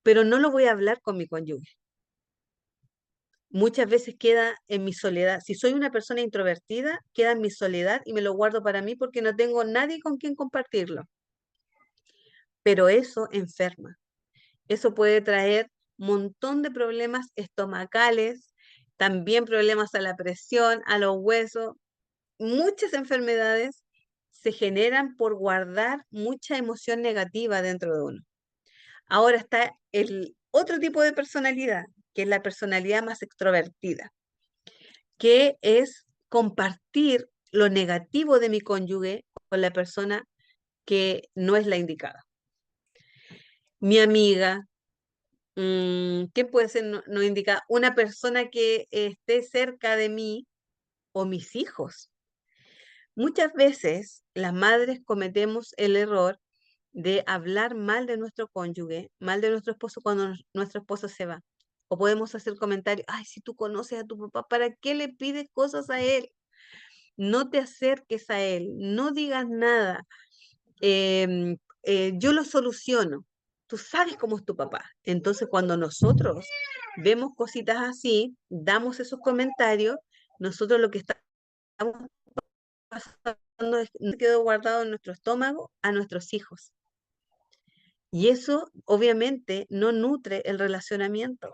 pero no lo voy a hablar con mi cónyuge. Muchas veces queda en mi soledad. Si soy una persona introvertida, queda en mi soledad y me lo guardo para mí porque no tengo nadie con quien compartirlo. Pero eso enferma. Eso puede traer un montón de problemas estomacales, también problemas a la presión, a los huesos. Muchas enfermedades se generan por guardar mucha emoción negativa dentro de uno. Ahora está el otro tipo de personalidad, que es la personalidad más extrovertida, que es compartir lo negativo de mi cónyuge con la persona que no es la indicada. Mi amiga, ¿qué puede ser no indicada? Una persona que esté cerca de mí o mis hijos. Muchas veces las madres cometemos el error de hablar mal de nuestro cónyuge, mal de nuestro esposo cuando nuestro esposo se va. O podemos hacer comentarios, ay, si tú conoces a tu papá, ¿para qué le pides cosas a él? No te acerques a él, no digas nada. Yo lo soluciono. Tú sabes cómo es tu papá. Entonces, cuando nosotros vemos cositas así, damos esos comentarios, nosotros lo que estamos pasando es que quedó guardado en nuestro estómago a nuestros hijos. Y eso obviamente no nutre el relacionamiento.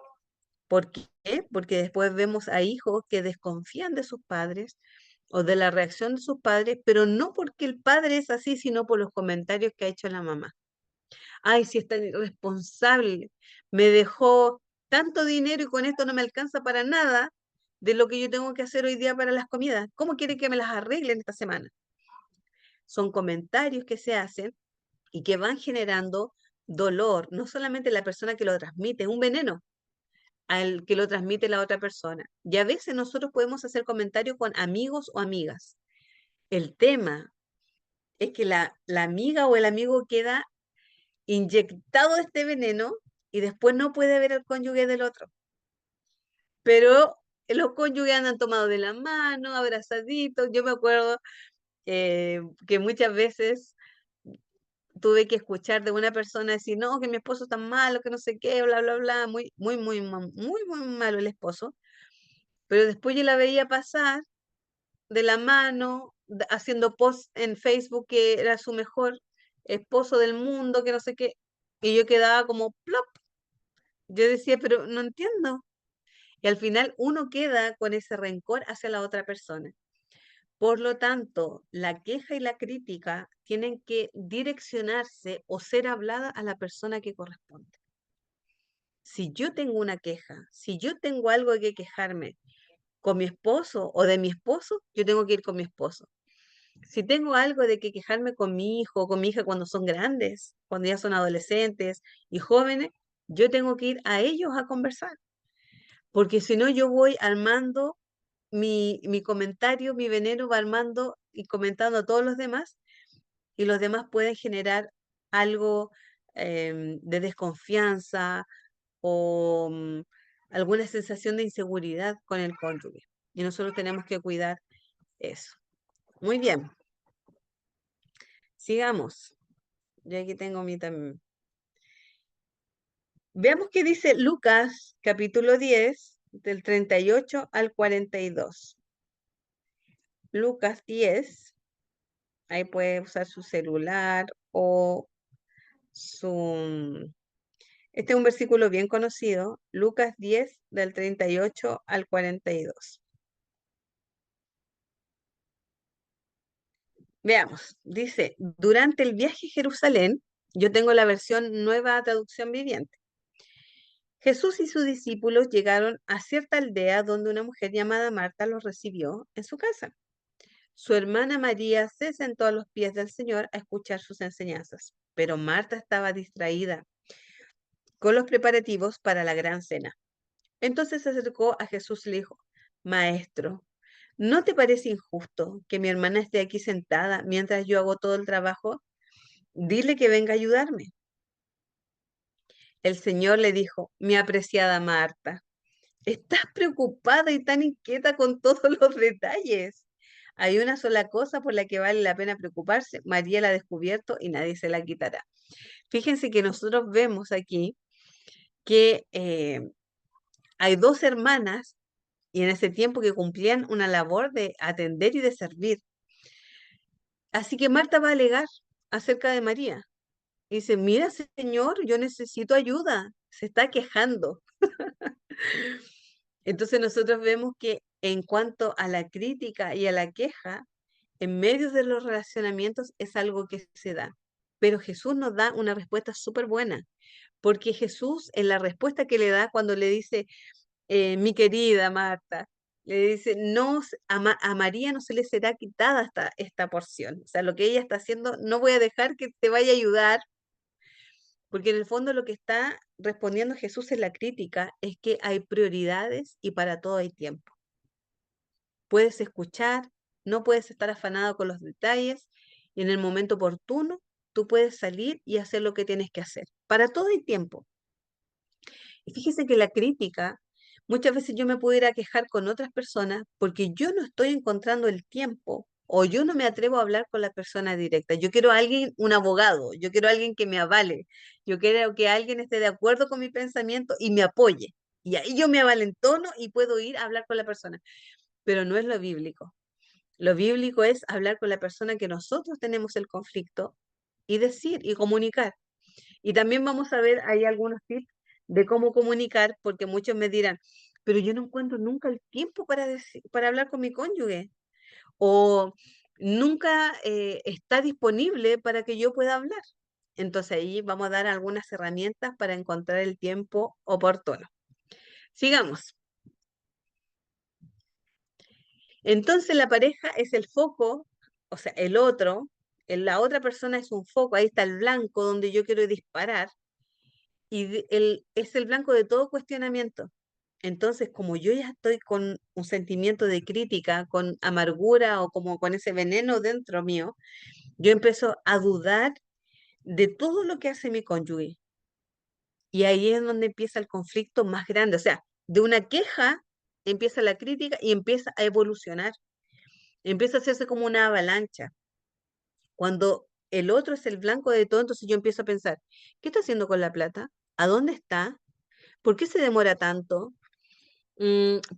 ¿Por qué? Porque después vemos a hijos que desconfían de sus padres o de la reacción de sus padres, pero no porque el padre es así, sino por los comentarios que ha hecho la mamá. Ay, si es tan irresponsable, me dejó tanto dinero y con esto no me alcanza para nada de lo que yo tengo que hacer hoy día para las comidas. ¿Cómo quiere que me las arreglen esta semana? Son comentarios que se hacen y que van generando dolor, no solamente la persona que lo transmite, es un veneno al que lo transmite la otra persona. Y a veces nosotros podemos hacer comentarios con amigos o amigas. El tema es que la amiga o el amigo queda inyectado este veneno y después no puede ver al cónyuge del otro. Pero los cónyuges andan tomados de la mano, abrazaditos. Yo me acuerdo que muchas veces tuve que escuchar de una persona decir, no, que mi esposo es tan malo, que no sé qué, bla, bla, bla, muy malo el esposo. Pero después yo la veía pasar de la mano, haciendo posts en Facebook que era su mejor esposo del mundo, que no sé qué, y yo quedaba como plop. Yo decía, pero no entiendo. Y al final uno queda con ese rencor hacia la otra persona. Por lo tanto, la queja y la crítica tienen que direccionarse o ser hablada a la persona que corresponde. Si yo tengo una queja, si yo tengo algo de que quejarme con mi esposo o de mi esposo, yo tengo que ir con mi esposo. Si tengo algo de que quejarme con mi hijo o con mi hija cuando son grandes, cuando ya son adolescentes y jóvenes, yo tengo que ir a ellos a conversar, porque si no yo voy armando mi comentario, mi veneno va armando y comentando a todos los demás y los demás pueden generar algo de desconfianza o alguna sensación de inseguridad con el cónyuge. Y nosotros tenemos que cuidar eso. Muy bien, sigamos. Yo aquí tengo mi también. Veamos qué dice Lucas, capítulo 10 del 38 al 42. Lucas 10, ahí puede usar su celular o su... Este es un versículo bien conocido, Lucas 10 del 38 al 42. Veamos, dice, durante el viaje a Jerusalén, yo tengo la versión Nueva Traducción Viviente. Jesús y sus discípulos llegaron a cierta aldea donde una mujer llamada Marta los recibió en su casa. Su hermana María se sentó a los pies del Señor a escuchar sus enseñanzas, pero Marta estaba distraída con los preparativos para la gran cena. Entonces se acercó a Jesús y le dijo, Maestro, ¿no te parece injusto que mi hermana esté aquí sentada mientras yo hago todo el trabajo? Dile que venga a ayudarme. El Señor le dijo, mi apreciada Marta, estás preocupada y tan inquieta con todos los detalles. Hay una sola cosa por la que vale la pena preocuparse. María la ha descubierto y nadie se la quitará. Fíjense que nosotros vemos aquí que hay dos hermanas y en ese tiempo que cumplían una labor de atender y de servir. Así que Marta va a alegar acerca de María. Y dice, mira, Señor, yo necesito ayuda. Se está quejando. Entonces nosotros vemos que en cuanto a la crítica y a la queja, en medio de los relacionamientos es algo que se da. Pero Jesús nos da una respuesta súper buena, porque Jesús en la respuesta que le da cuando le dice, mi querida Marta, le dice, no, a María no se le será quitada esta porción. O sea, lo que ella está haciendo, no voy a dejar que te vaya a ayudar, porque en el fondo lo que está respondiendo Jesús en la crítica es que hay prioridades y para todo hay tiempo. Puedes escuchar, no puedes estar afanado con los detalles y en el momento oportuno tú puedes salir y hacer lo que tienes que hacer. Para todo hay tiempo. Y fíjese que la crítica, muchas veces yo me pudiera quejar con otras personas porque yo no estoy encontrando el tiempo o yo no me atrevo a hablar con la persona directa. Yo quiero a alguien, un abogado, yo quiero a alguien que me avale, yo quiero que alguien esté de acuerdo con mi pensamiento y me apoye. Y ahí yo me avalentono y puedo ir a hablar con la persona. Pero no es lo bíblico. Lo bíblico es hablar con la persona que nosotros tenemos el conflicto y decir y comunicar. Y también vamos a ver ahí algunos tips de cómo comunicar, porque muchos me dirán, pero yo no encuentro nunca el tiempo para hablar con mi cónyuge o nunca está disponible para que yo pueda hablar. Entonces ahí vamos a dar algunas herramientas para encontrar el tiempo oportuno. Sigamos. Entonces la pareja es el foco, o sea, el otro, la otra persona es un foco, ahí está el blanco donde yo quiero disparar y es el blanco de todo cuestionamiento. Entonces, como yo ya estoy con un sentimiento de crítica, con amargura o como con ese veneno dentro mío, yo empiezo a dudar de todo lo que hace mi cónyuge. Y ahí es donde empieza el conflicto más grande. O sea, de una queja empieza la crítica y empieza a evolucionar. Empieza a hacerse como una avalancha. Cuando el otro es el blanco de todo, entonces yo empiezo a pensar, ¿qué está haciendo con la plata? ¿A dónde está? ¿Por qué se demora tanto?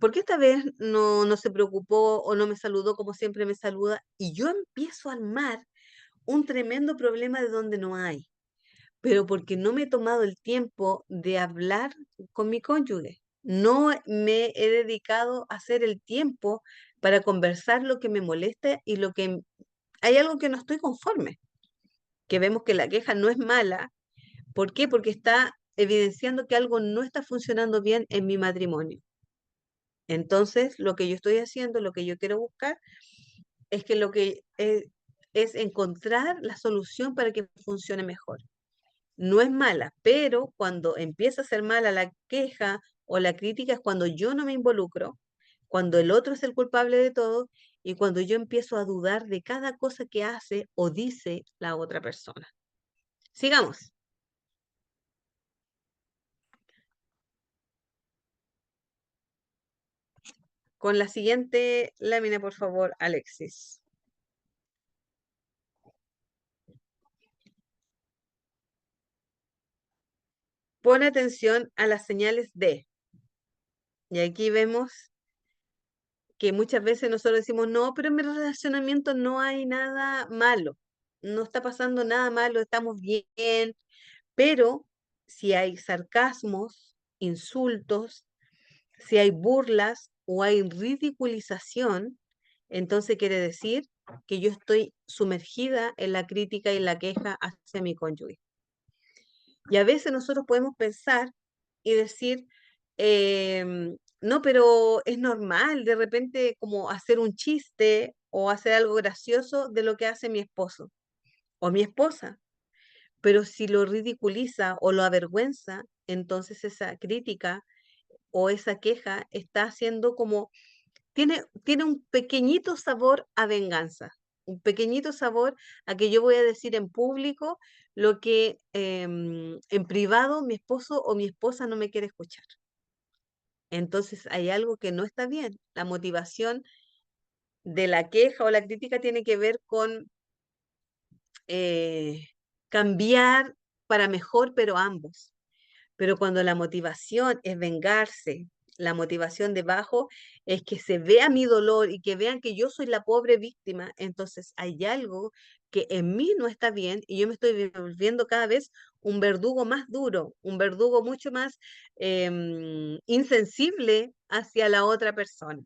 ¿Por qué esta vez no se preocupó o no me saludó como siempre me saluda? Y yo empiezo a armar un tremendo problema de donde no hay, pero porque no me he tomado el tiempo de hablar con mi cónyuge. No me he dedicado a hacer el tiempo para conversar lo que me molesta y lo que hay algo que no estoy conforme, que vemos que la queja no es mala. ¿Por qué? Porque está evidenciando que algo no está funcionando bien en mi matrimonio. Entonces, lo que yo estoy haciendo, lo que yo quiero buscar, es que lo que es encontrar la solución para que funcione mejor. No es mala, pero cuando empieza a ser mala la queja o la crítica es cuando yo no me involucro, cuando el otro es el culpable de todo y cuando yo empiezo a dudar de cada cosa que hace o dice la otra persona. Sigamos con la siguiente lámina, por favor, Alexis. Pon atención a las señales de. Y aquí vemos que muchas veces nosotros decimos, no, pero en mi relacionamiento no hay nada malo, no está pasando nada malo, estamos bien, pero si hay sarcasmos, insultos, si hay burlas o hay ridiculización, entonces quiere decir que yo estoy sumergida en la crítica y la queja hacia mi cónyuge. Y a veces nosotros podemos pensar y decir, no, pero es normal de repente como hacer un chiste o hacer algo gracioso de lo que hace mi esposo o mi esposa. Pero si lo ridiculiza o lo avergüenza, entonces esa crítica o esa queja está haciendo como tiene un pequeñito sabor a venganza, un pequeñito sabor a que yo voy a decir en público lo que en privado mi esposo o mi esposa no me quiere escuchar. Entonces hay algo que no está bien. La motivación de la queja o la crítica tiene que ver con eh, cambiar para mejor, pero ambos. Pero cuando la motivación es vengarse, la motivación debajo es que se vea mi dolor y que vean que yo soy la pobre víctima, entonces hay algo que en mí no está bien y yo me estoy volviendo cada vez un verdugo más duro, un verdugo mucho más insensible hacia la otra persona.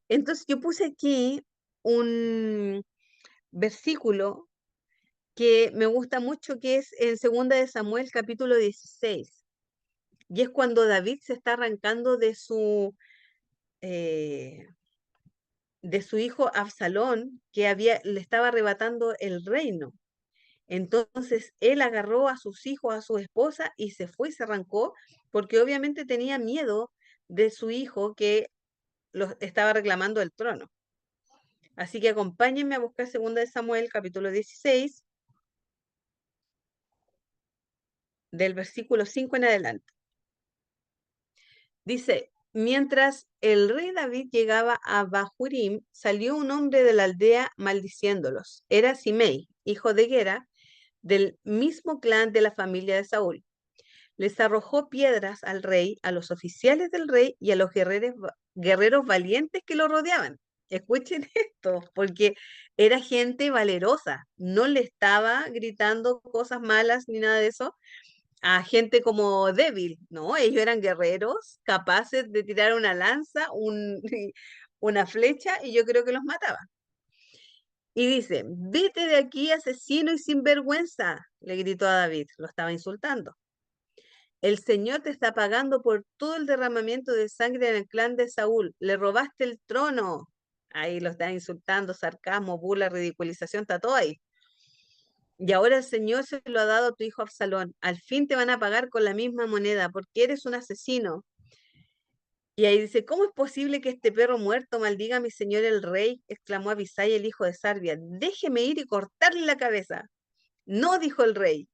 Entonces yo puse aquí un versículo que me gusta mucho, que es en Segunda de Samuel, capítulo 16. Y es cuando David se está arrancando eh, de su hijo Absalón, que le estaba arrebatando el reino. Entonces él agarró a sus hijos, a su esposa, y se fue y se arrancó, porque obviamente tenía miedo de su hijo que estaba reclamando el trono. Así que acompáñenme a buscar Segunda de Samuel, capítulo 16, del versículo 5 en adelante. Dice, mientras el rey David llegaba a Bahurim, salió un hombre de la aldea maldiciéndolos. Era Simei, hijo de Gera, del mismo clan de la familia de Saúl. Les arrojó piedras al rey, a los oficiales del rey y a los guerreros valientes que lo rodeaban. Escuchen esto, porque era gente valerosa, no le estaba gritando cosas malas ni nada de eso, a gente como débil, ¿no? Ellos eran guerreros capaces de tirar una lanza, una flecha, y yo creo que los mataban. Y dice, vete de aquí, asesino y sinvergüenza, le gritó a David, lo estaba insultando. El Señor te está pagando por todo el derramamiento de sangre en el clan de Saúl. Le robaste el trono. Ahí lo está insultando, sarcasmo, burla, ridiculización, está todo ahí. Y ahora el Señor se lo ha dado a tu hijo Absalón. Al fin te van a pagar con la misma moneda porque eres un asesino. Y ahí dice, ¿cómo es posible que este perro muerto maldiga a mi señor el rey? Exclamó Abisai, el hijo de Sarbia. Déjeme ir y cortarle la cabeza. No, dijo el rey.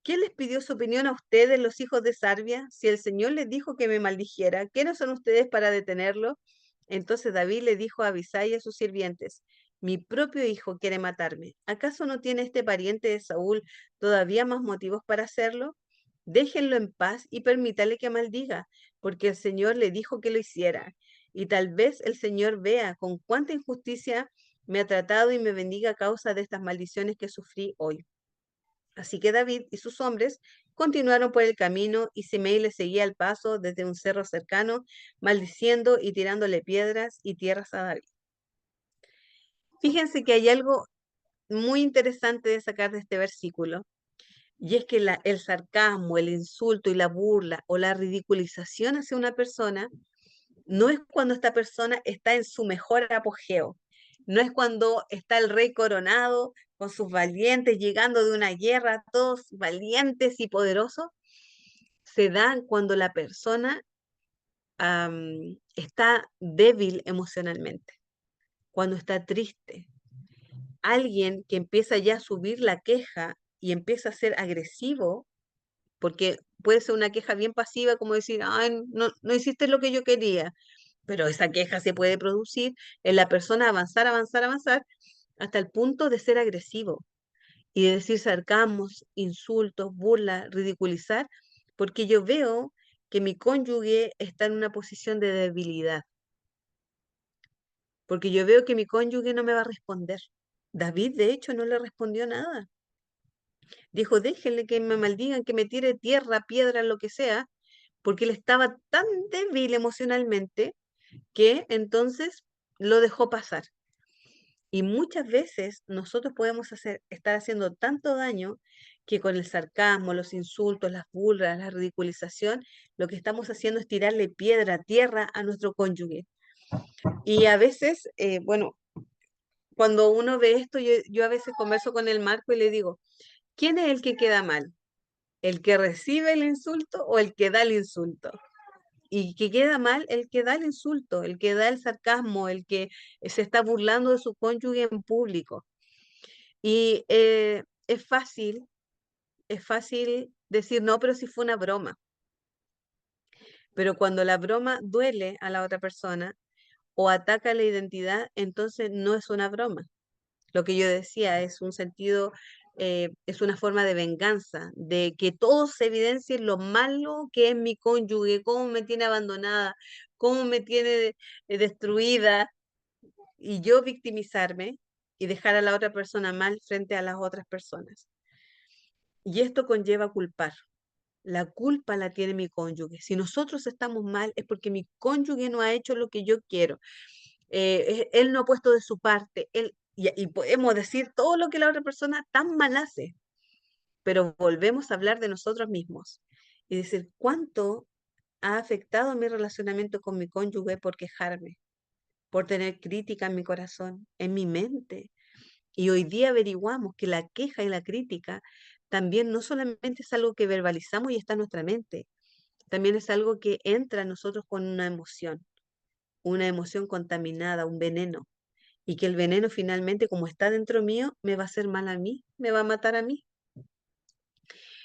¿Quién les pidió su opinión a ustedes, los hijos de Sarbia? Si el Señor les dijo que me maldijera, ¿qué no son ustedes para detenerlo? Entonces David le dijo a Abisai y a sus sirvientes, Mi propio hijo quiere matarme. ¿Acaso no tiene este pariente de Saúl todavía más motivos para hacerlo? Déjenlo en paz y permítale que maldiga, porque el Señor le dijo que lo hiciera. Y tal vez el Señor vea con cuánta injusticia me ha tratado y me bendiga a causa de estas maldiciones que sufrí hoy. Así que David y sus hombres continuaron por el camino y Simei le seguía al paso desde un cerro cercano, maldiciendo y tirándole piedras y tierras a David. Fíjense que hay algo muy interesante de sacar de este versículo, y es que el sarcasmo, el insulto y la burla o la ridiculización hacia una persona no es cuando esta persona está en su mejor apogeo, no es cuando está el rey coronado con sus valientes llegando de una guerra, todos valientes y poderosos, se da cuando la persona está débil emocionalmente, cuando está triste. Alguien que empieza ya a subir la queja y empieza a ser agresivo, porque puede ser una queja bien pasiva, como decir, ay, no, no hiciste lo que yo quería, pero esa queja se puede producir en la persona avanzar, avanzar, avanzar, hasta el punto de ser agresivo y de decir sarcasmos, insultos, burlas, ridiculizar, porque yo veo que mi cónyuge está en una posición de debilidad, porque yo veo que mi cónyuge no me va a responder. David, de hecho, no le respondió nada. Dijo, déjenle que me maldigan, que me tire tierra, piedra, lo que sea, porque él estaba tan débil emocionalmente que entonces lo dejó pasar. Y muchas veces nosotros podemos estar haciendo tanto daño que con el sarcasmo, los insultos, las burlas, la ridiculización, lo que estamos haciendo es tirarle piedra, tierra a nuestro cónyuge. Y a veces, bueno, cuando uno ve esto, yo a veces converso con el Marco y le digo, ¿quién es el que queda mal? ¿El que recibe el insulto o el que da el insulto? Y que queda mal el que da el insulto, el que da el sarcasmo, el que se está burlando de su cónyuge en público. Y es fácil decir, no, pero si fue una broma. Pero cuando la broma duele a la otra persona o ataca la identidad, entonces no es una broma. Lo que yo decía es un sentido, es una forma de venganza, de que todos se evidencien lo malo que es mi cónyuge, cómo me tiene abandonada, cómo me tiene destruida, y yo victimizarme y dejar a la otra persona mal frente a las otras personas. Y esto conlleva culpar. La culpa la tiene mi cónyuge. Si nosotros estamos mal es porque mi cónyuge no ha hecho lo que yo quiero. Él no ha puesto de su parte. Y podemos decir todo lo que la otra persona tan mal hace, pero volvemos a hablar de nosotros mismos y decir cuánto ha afectado mi relacionamiento con mi cónyuge por quejarme, por tener crítica en mi corazón, en mi mente. Y hoy día averiguamos que la queja y la crítica también no solamente es algo que verbalizamos y está en nuestra mente, también es algo que entra a nosotros con una emoción contaminada, un veneno, y que el veneno finalmente, como está dentro mío, me va a hacer mal a mí, me va a matar a mí.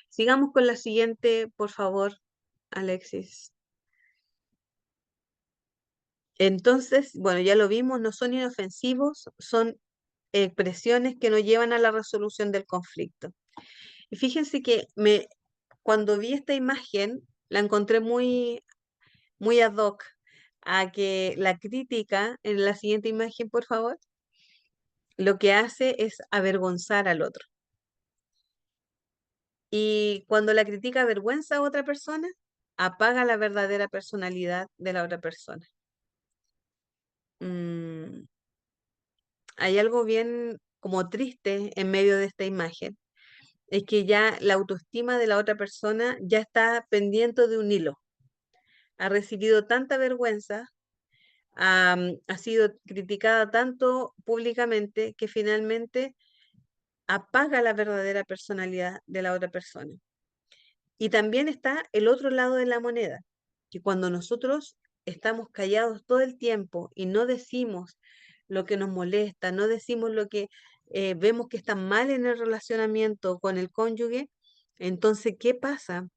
Sigamos con la siguiente, por favor, Alexis. Entonces, bueno, ya lo vimos, no son inofensivos, son expresiones que nos llevan a la resolución del conflicto. Y fíjense que cuando vi esta imagen, la encontré muy, muy ad hoc a que la crítica, en la siguiente imagen, por favor, lo que hace es avergonzar al otro. Y cuando la crítica avergüenza a otra persona, apaga la verdadera personalidad de la otra persona. Mm, hay algo bien como triste en medio de esta imagen, es que ya la autoestima de la otra persona ya está pendiente de un hilo. Ha recibido tanta vergüenza, ha sido criticada tanto públicamente que finalmente apaga la verdadera personalidad de la otra persona. Y también está el otro lado de la moneda, que cuando nosotros estamos callados todo el tiempo y no decimos lo que nos molesta, no decimos lo que vemos que está mal en el relacionamiento con el cónyuge, entonces, ¿qué pasa?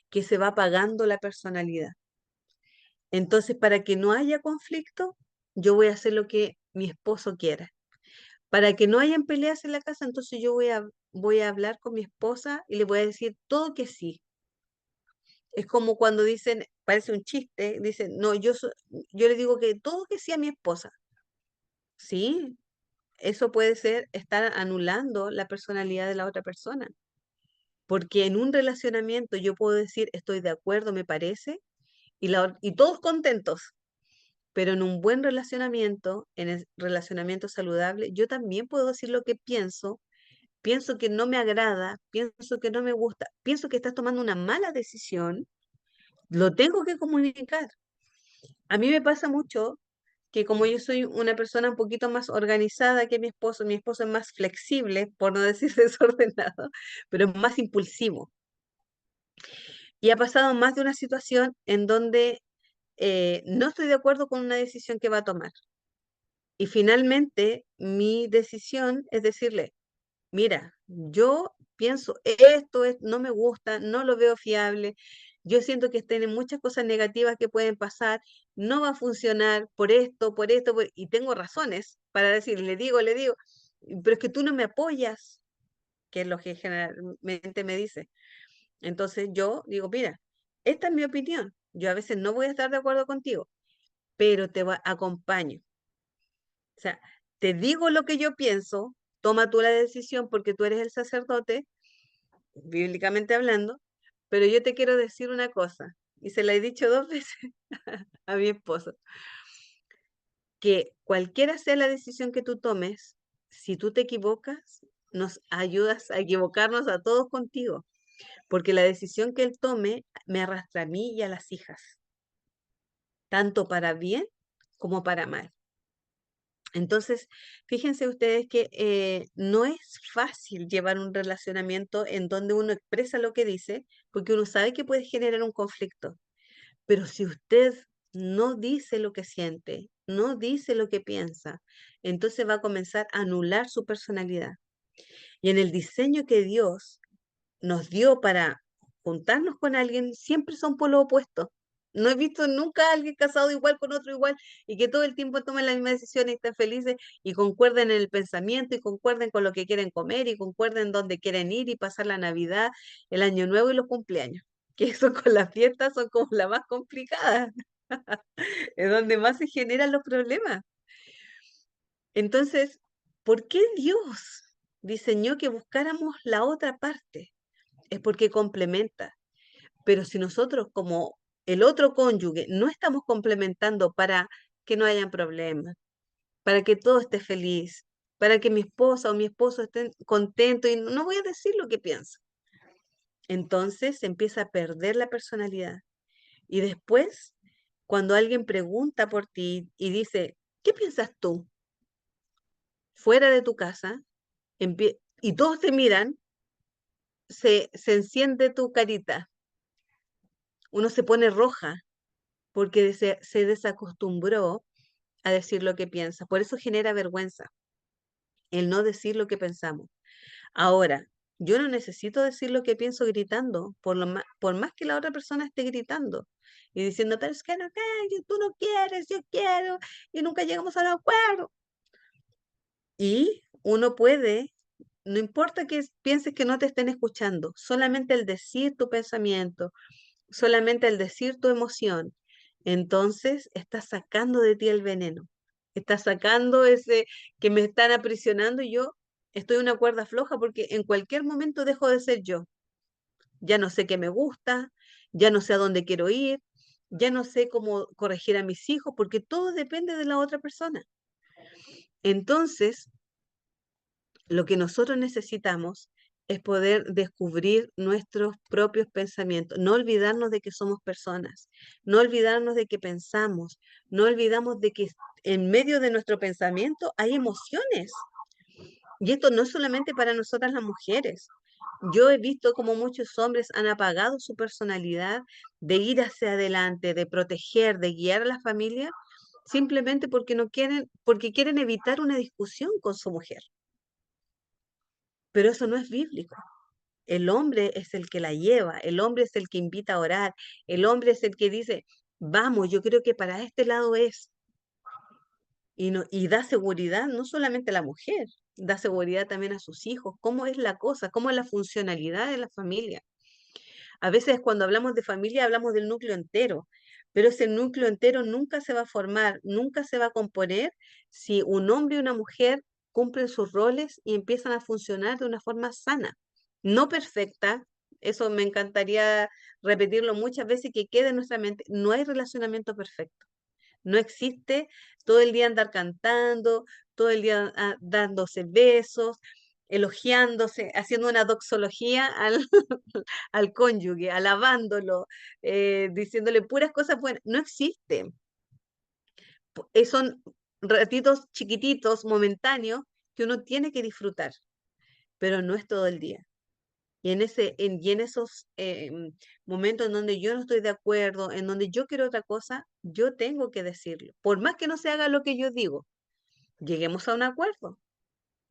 Que se va apagando la personalidad. Entonces, para que no haya conflicto, yo voy a hacer lo que mi esposo quiera. Para que no hayan peleas en la casa, entonces yo voy a hablar con mi esposa y le voy a decir todo que sí. Es como cuando dicen, parece un chiste, dicen, no, yo le digo que todo que sí a mi esposa. Sí, eso puede ser estar anulando la personalidad de la otra persona. Porque en un relacionamiento yo puedo decir, estoy de acuerdo, me parece, y todos contentos. Pero en un buen relacionamiento, en el relacionamiento saludable, yo también puedo decir lo que pienso, pienso que no me agrada, pienso que no me gusta, pienso que estás tomando una mala decisión, lo tengo que comunicar. A mí me pasa mucho que como yo soy una persona un poquito más organizada que mi esposo es más flexible, por no decir desordenado, pero es más impulsivo. Y ha pasado más de una situación en donde no estoy de acuerdo con una decisión que va a tomar. Y finalmente mi decisión es decirle, mira, yo pienso no me gusta, no lo veo fiable, yo siento que tiene muchas cosas negativas que pueden pasar, no va a funcionar por esto, y tengo razones para decir, le digo, pero es que tú no me apoyas, que es lo que generalmente me dice. Entonces yo digo, mira, esta es mi opinión, yo a veces no voy a estar de acuerdo contigo, pero acompaño. O sea, te digo lo que yo pienso, toma tú la decisión porque tú eres el sacerdote, bíblicamente hablando, pero yo te quiero decir una cosa, y se la he dicho 2 veces a mi esposo, que cualquiera sea la decisión que tú tomes, si tú te equivocas, nos ayudas a equivocarnos a todos contigo, porque la decisión que él tome me arrastra a mí y a las hijas, tanto para bien como para mal. Entonces, fíjense ustedes que no es fácil llevar un relacionamiento en donde uno expresa lo que dice, porque uno sabe que puede generar un conflicto. Pero si usted no dice lo que siente, no dice lo que piensa, entonces va a comenzar a anular su personalidad. Y en el diseño que Dios nos dio para juntarnos con alguien, siempre son polos opuestos. No he visto nunca a alguien casado igual con otro igual y que todo el tiempo tomen la misma decisión y estén felices y concuerden en el pensamiento y concuerden con lo que quieren comer y concuerden dónde quieren ir y pasar la Navidad, el Año Nuevo y los cumpleaños. Que eso con las fiestas son como las más complicadas, es donde más se generan los problemas. Entonces, ¿por qué Dios diseñó que buscáramos la otra parte? Es porque complementa. Pero si nosotros como el otro cónyuge no estamos complementando para que no hayan problemas, para que todo esté feliz, para que mi esposa o mi esposo estén contentos y no voy a decir lo que pienso, entonces se empieza a perder la personalidad. Y después, cuando alguien pregunta por ti y dice, ¿qué piensas tú fuera de tu casa? Y todos te miran, se enciende tu carita, uno se pone roja porque se desacostumbró a decir lo que piensa. Por eso genera vergüenza el no decir lo que pensamos. Ahora, yo no necesito decir lo que pienso gritando, por más que la otra persona esté gritando y diciendo, pero es que no, que tú no quieres, yo quiero, y nunca llegamos a un acuerdo. Y uno puede, no importa que pienses que no te estén escuchando, solamente el decir tu pensamiento, solamente el decir tu emoción, entonces estás sacando de ti el veneno, estás sacando ese que me están aprisionando y yo estoy en una cuerda floja porque en cualquier momento dejo de ser yo. Ya no sé qué me gusta, ya no sé a dónde quiero ir, ya no sé cómo corregir a mis hijos porque todo depende de la otra persona. Entonces, lo que nosotros necesitamos es poder descubrir nuestros propios pensamientos, no olvidarnos de que somos personas, no olvidarnos de que pensamos, no olvidamos de que en medio de nuestro pensamiento hay emociones. Y esto no es solamente para nosotras las mujeres. Yo he visto como muchos hombres han apagado su personalidad de ir hacia adelante, de proteger, de guiar a la familia, simplemente porque no quieren, porque quieren evitar una discusión con su mujer. Pero eso no es bíblico. El hombre es el que la lleva, el hombre es el que invita a orar, el hombre es el que dice, vamos, yo creo que para este lado es. y da seguridad no solamente a la mujer, da seguridad también a sus hijos, cómo es la cosa, cómo es la funcionalidad de la familia. A veces cuando hablamos de familia hablamos del núcleo entero, pero ese núcleo entero nunca se va a formar, nunca se va a componer si un hombre y una mujer cumplen sus roles y empiezan a funcionar de una forma sana, no perfecta. Eso me encantaría repetirlo muchas veces y que quede en nuestra mente. No hay relacionamiento perfecto. No existe todo el día andar cantando, todo el día dándose besos, elogiándose, haciendo una doxología al, al cónyuge, alabándolo, diciéndole puras cosas buenas. No existe. Son ratitos chiquititos, momentáneos, que uno tiene que disfrutar, pero no es todo el día. Y en esos momentos en donde yo no estoy de acuerdo, en donde yo quiero otra cosa, yo tengo que decirlo. Por más que no se haga lo que yo digo, lleguemos a un acuerdo.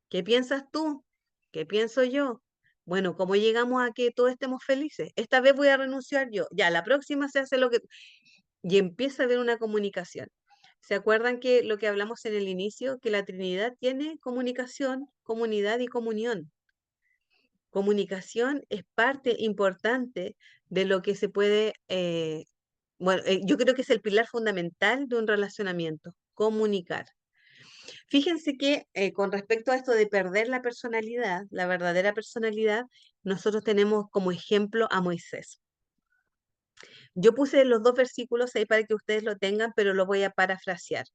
¿Qué piensas tú? ¿Qué pienso yo? Bueno, ¿cómo llegamos a que todos estemos felices? Esta vez voy a renunciar yo. Ya, la próxima se hace lo que... Y empieza a haber una comunicación. ¿Se acuerdan que lo que hablamos en el inicio, que la Trinidad tiene comunicación, comunidad y comunión? Comunicación es parte importante de lo que se puede, bueno, yo creo que es el pilar fundamental de un relacionamiento, comunicar. Fíjense que con respecto a esto de perder la personalidad, la verdadera personalidad, nosotros tenemos como ejemplo a Moisés. Yo puse los dos versículos ahí para que ustedes lo tengan, pero lo voy a parafrasear.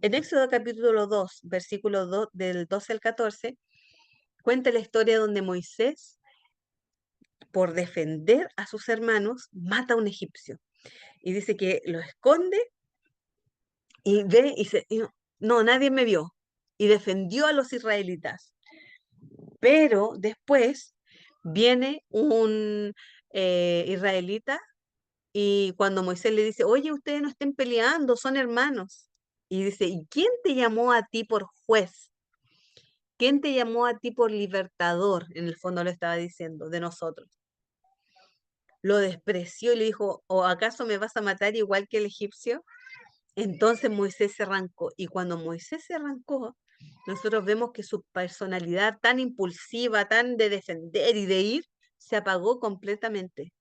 En Éxodo capítulo 2, versículo 2, del 12 al 14, cuenta la historia donde Moisés, por defender a sus hermanos, mata a un egipcio. Y dice que lo esconde y ve y no, no, nadie me vio. Y defendió a los israelitas. Pero después viene un israelita y cuando Moisés le dice, oye, ustedes no estén peleando, son hermanos. Y dice, ¿y quién te llamó a ti por juez? ¿Quién te llamó a ti por libertador? En el fondo lo estaba diciendo, de nosotros. Lo despreció y le dijo, ¿o acaso me vas a matar igual que el egipcio? Entonces Moisés se arrancó. Y cuando Moisés se arrancó, nosotros vemos que su personalidad tan impulsiva, tan de defender y de ir, se apagó completamente.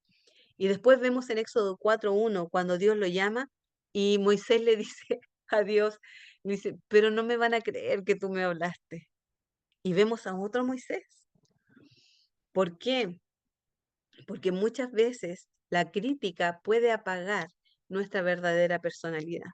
Y después vemos en Éxodo 4:1, cuando Dios lo llama y Moisés le dice a Dios, le dice, pero no me van a creer que tú me hablaste. Y vemos a otro Moisés. ¿Por qué? Porque muchas veces la crítica puede apagar nuestra verdadera personalidad.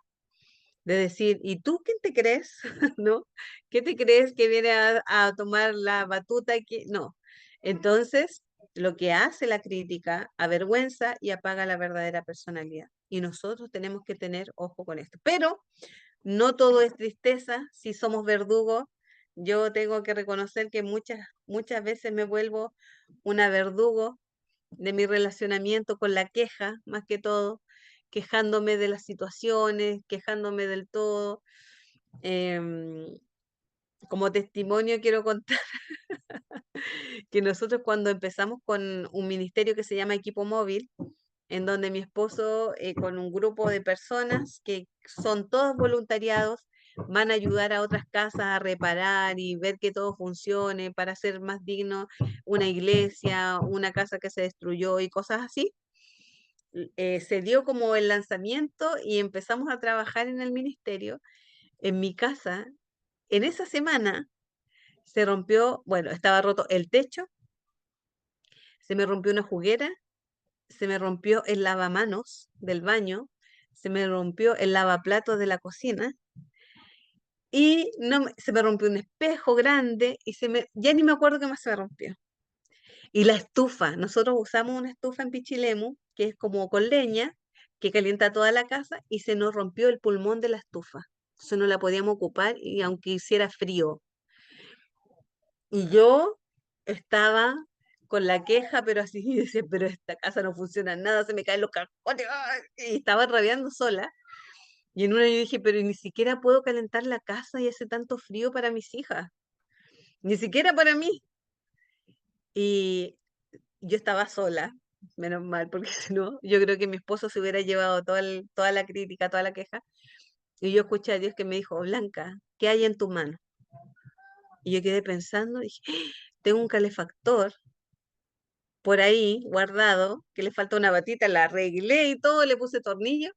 De decir, ¿y tú quién te crees? ¿No? ¿Qué te crees que viene a tomar la batuta? No. Entonces, lo que hace la crítica avergüenza y apaga la verdadera personalidad. Y nosotros tenemos que tener ojo con esto. Pero no todo es tristeza. Si somos verdugos, yo tengo que reconocer que muchas veces me vuelvo una verdugo de mi relacionamiento con la queja, más que todo, quejándome de las situaciones, quejándome del todo. Em, Como testimonio quiero contar que nosotros cuando empezamos con un ministerio que se llama Equipo Móvil, en donde mi esposo con un grupo de personas que son todos voluntariados, van a ayudar a otras casas a reparar y ver que todo funcione para hacer más digno una iglesia, una casa que se destruyó y cosas así. Se dio como el lanzamiento y empezamos a trabajar en el ministerio. En mi casa, en esa semana se rompió, bueno, estaba roto el techo, se me rompió una juguera, se me rompió el lavamanos del baño, se me rompió el lavaplatos de la cocina y no, se me rompió un espejo grande y ya ni me acuerdo qué más se me rompió. Y la estufa, nosotros usamos una estufa en Pichilemu, que es como con leña, que calienta toda la casa, y se nos rompió el pulmón de la estufa. Entonces no la podíamos ocupar y aunque hiciera frío. Y yo estaba con la queja, pero así, y decía, pero esta casa no funciona nada, se me caen los cajones, ¡ay! Y estaba rabiando sola. Y en una yo dije, pero ni siquiera puedo calentar la casa y hace tanto frío para mis hijas, ni siquiera para mí. Y yo estaba sola, menos mal, porque si no, yo creo que mi esposo se hubiera llevado toda la crítica, toda la queja. Y yo escuché a Dios que me dijo, Blanca, ¿qué hay en tu mano? Y yo quedé pensando, dije, tengo un calefactor por ahí guardado, que le falta una batita, la arreglé y todo, le puse tornillo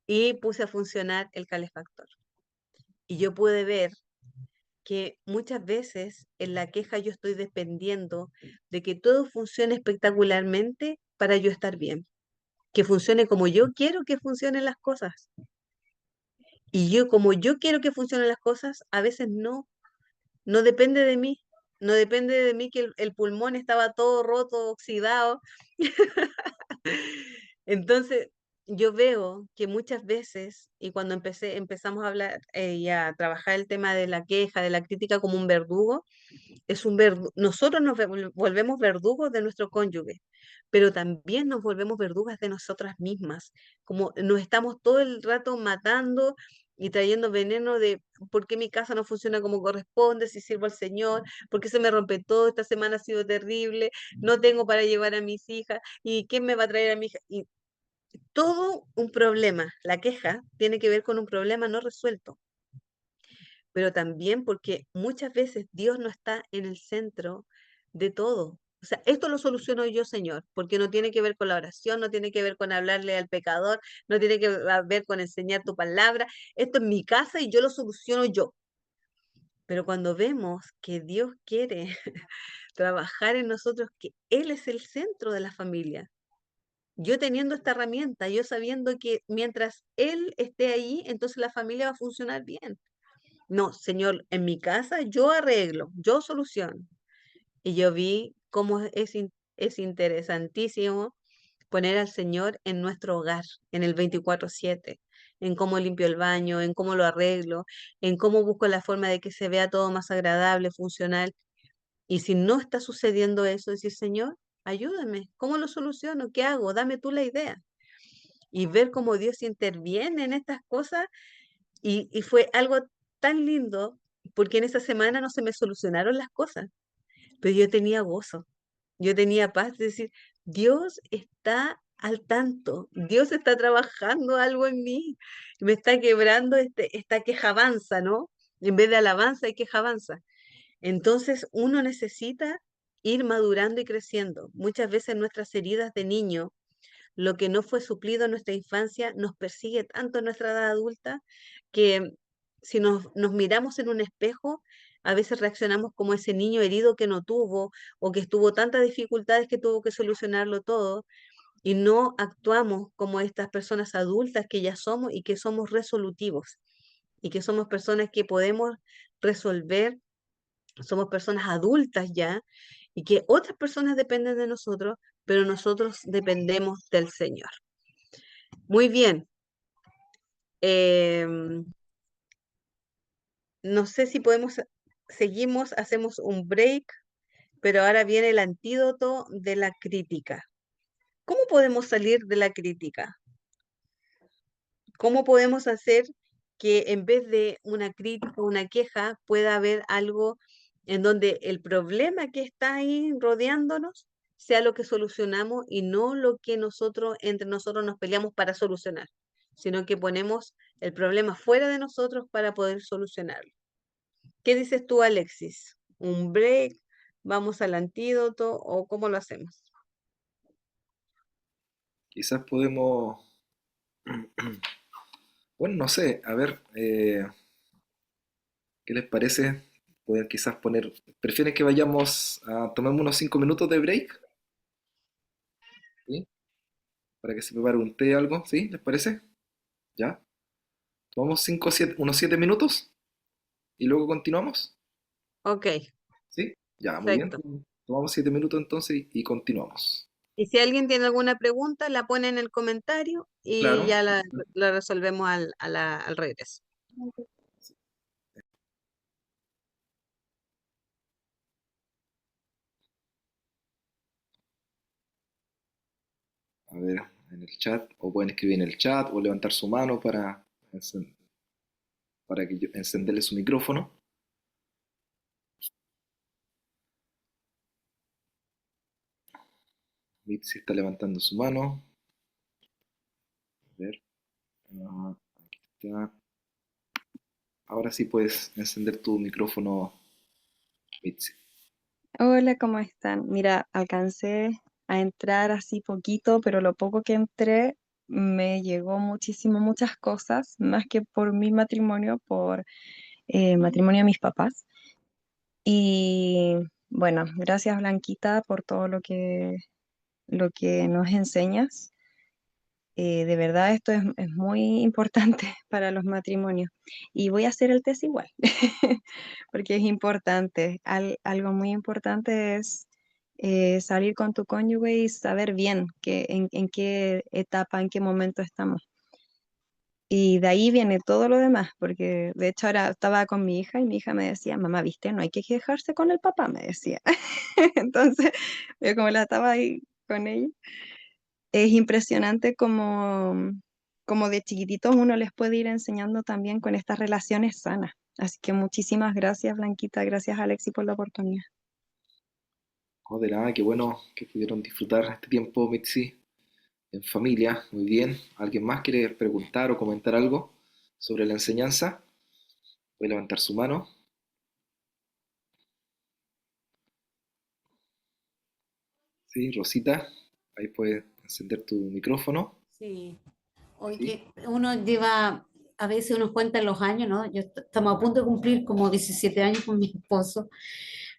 y puse a funcionar el calefactor. Y yo pude ver que muchas veces en la queja yo estoy dependiendo de que todo funcione espectacularmente para yo estar bien, que funcione como yo quiero que funcionen las cosas. Y yo, como yo quiero que funcionen las cosas, a veces no depende de mí. No depende de mí que el pulmón estaba todo roto, oxidado. Entonces, yo veo que muchas veces, y cuando empezamos a hablar y a trabajar el tema de la queja, de la crítica como un verdugo, nosotros volvemos verdugos de nuestro cónyuge, pero también nos volvemos verdugas de nosotras mismas, como nos estamos todo el rato matando y trayendo veneno de por qué mi casa no funciona como corresponde, si sirvo al Señor, por qué se me rompe todo, esta semana ha sido terrible, no tengo para llevar a mis hijas, y quién me va a traer a mi hija, y todo un problema. La queja tiene que ver con un problema no resuelto, pero también porque muchas veces Dios no está en el centro de todo. O sea, esto lo soluciono yo, Señor, porque no tiene que ver con la oración, no tiene que ver con hablarle al pecador, no tiene que ver con enseñar tu palabra. Esto es mi casa y yo lo soluciono yo. Pero cuando vemos que Dios quiere trabajar en nosotros, que Él es el centro de la familia, yo teniendo esta herramienta, yo sabiendo que mientras Él esté ahí, entonces la familia va a funcionar bien. No, Señor, en mi casa yo arreglo, yo soluciono. Y yo vi cómo es interesantísimo poner al Señor en nuestro hogar, en el 24/7, en cómo limpio el baño, en cómo lo arreglo, en cómo busco la forma de que se vea todo más agradable, funcional. Y si no está sucediendo eso, decir, Señor, ayúdame, ¿cómo lo soluciono? ¿Qué hago? Dame tú la idea. Y ver cómo Dios interviene en estas cosas y fue algo tan lindo porque en esa semana no se me solucionaron las cosas, pero yo tenía gozo, yo tenía paz de decir, Dios está al tanto, Dios está trabajando algo en mí, me está quebrando esta quejabanza, ¿no? En vez de alabanza hay quejabanza. Entonces uno necesita ir madurando y creciendo. Muchas veces nuestras heridas de niño, lo que no fue suplido en nuestra infancia nos persigue tanto en nuestra edad adulta que si nos miramos en un espejo, a veces reaccionamos como ese niño herido que no tuvo o que tuvo tantas dificultades que tuvo que solucionarlo todo y no actuamos como estas personas adultas que ya somos y que somos resolutivos y que somos personas que podemos resolver, somos personas adultas ya y que otras personas dependen de nosotros, pero nosotros dependemos del Señor. Muy bien. em, no sé si seguimos, hacemos un break, pero ahora viene el antídoto de la crítica. ¿Cómo podemos salir de la crítica? ¿Cómo podemos hacer que en vez de una crítica, una queja, pueda haber algo en donde el problema que está ahí rodeándonos sea lo que solucionamos y no lo que nosotros, entre nosotros nos peleamos para solucionar, sino que ponemos el problema fuera de nosotros para poder solucionarlo? ¿Qué dices tú, Alexis? ¿Un break? ¿Vamos al antídoto o cómo lo hacemos? Quizás podemos, bueno, no sé, a ver, ¿qué les parece? Pueden quizás poner, ¿prefieren que vayamos a, tomemos unos 5 minutos de break? ¿Sí? Para que se prepare un té o algo, ¿sí? ¿Les parece? ¿Ya? Tomamos 5 unos 7 minutos y luego continuamos, Ok, ¿sí? Ya, muy bien. perfecto. Tomamos 7 minutos entonces y continuamos. Y si alguien tiene alguna pregunta, la pone en el comentario y Claro. ya la resolvemos al regreso. A ver, en el chat, o pueden escribir en el chat o levantar su mano para que encenderle su micrófono. Mitzi está levantando su mano. A ver, aquí está. Ahora sí puedes encender tu micrófono, Mitzi. Hola, ¿cómo están? Mira, alcancé a entrar así poquito, pero lo poco que entré me llegó muchísimo, muchas cosas, más que por mi matrimonio, por matrimonio de mis papás. Y bueno, gracias Blanquita por todo lo que nos enseñas. De verdad esto es muy importante para los matrimonios. Y voy a hacer el test igual, porque es importante. Algo muy importante es salir con tu cónyuge y saber bien en qué etapa, en qué momento estamos. Y de ahí viene todo lo demás, porque de hecho ahora estaba con mi hija y mi hija me decía, mamá, viste, no hay que quejarse con el papá, me decía. Entonces, yo como la estaba ahí con ella. Es impresionante como de chiquititos uno les puede ir enseñando también con estas relaciones sanas. Así que muchísimas gracias, Blanquita, gracias, Alexi, por la oportunidad. Oh, de nada, qué bueno que pudieron disfrutar este tiempo, Mitzi, en familia. Muy bien. ¿Alguien más quiere preguntar o comentar algo sobre la enseñanza? Puede levantar su mano. Sí, Rosita, ahí puedes encender tu micrófono. Sí, hoy Sí. que uno lleva, a veces uno cuenta los años, ¿no? Estamos a punto de cumplir como 17 años con mi esposo,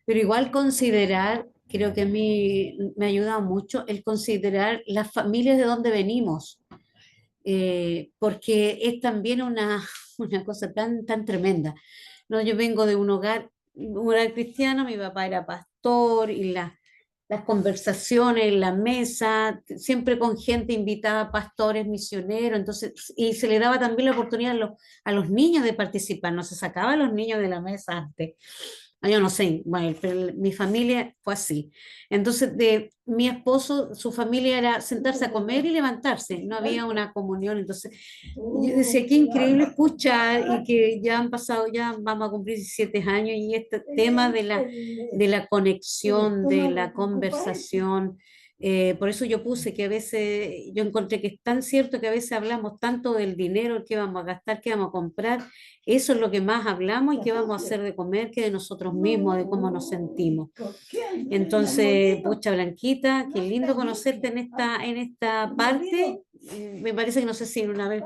pero igual considerar, creo que a mí me ha ayudado mucho el considerar las familias de donde venimos, porque es también una cosa tan tremenda. No, yo vengo de un hogar cristiano, mi papá era pastor y las conversaciones en la mesa, siempre con gente invitada, pastores, misioneros, entonces, y se le daba también la oportunidad a los niños de participar, no se sacaba a los niños de la mesa antes. Ah, yo no sé, bueno, pero mi familia fue así. Entonces, de mi esposo, su familia era sentarse a comer y levantarse, no había una comunión. Entonces, yo decía, qué increíble escuchar y que ya han pasado, ya vamos a cumplir 17 años y este tema de la conexión, de la conversación. Por eso yo puse que a veces, yo encontré que es tan cierto que a veces hablamos tanto del dinero, qué vamos a gastar, qué vamos a comprar, eso es lo que más hablamos y qué vamos a hacer de comer que de nosotros mismos, de cómo nos sentimos. Entonces, pucha Blanquita, qué lindo conocerte en esta parte. Me parece que no sé si una vez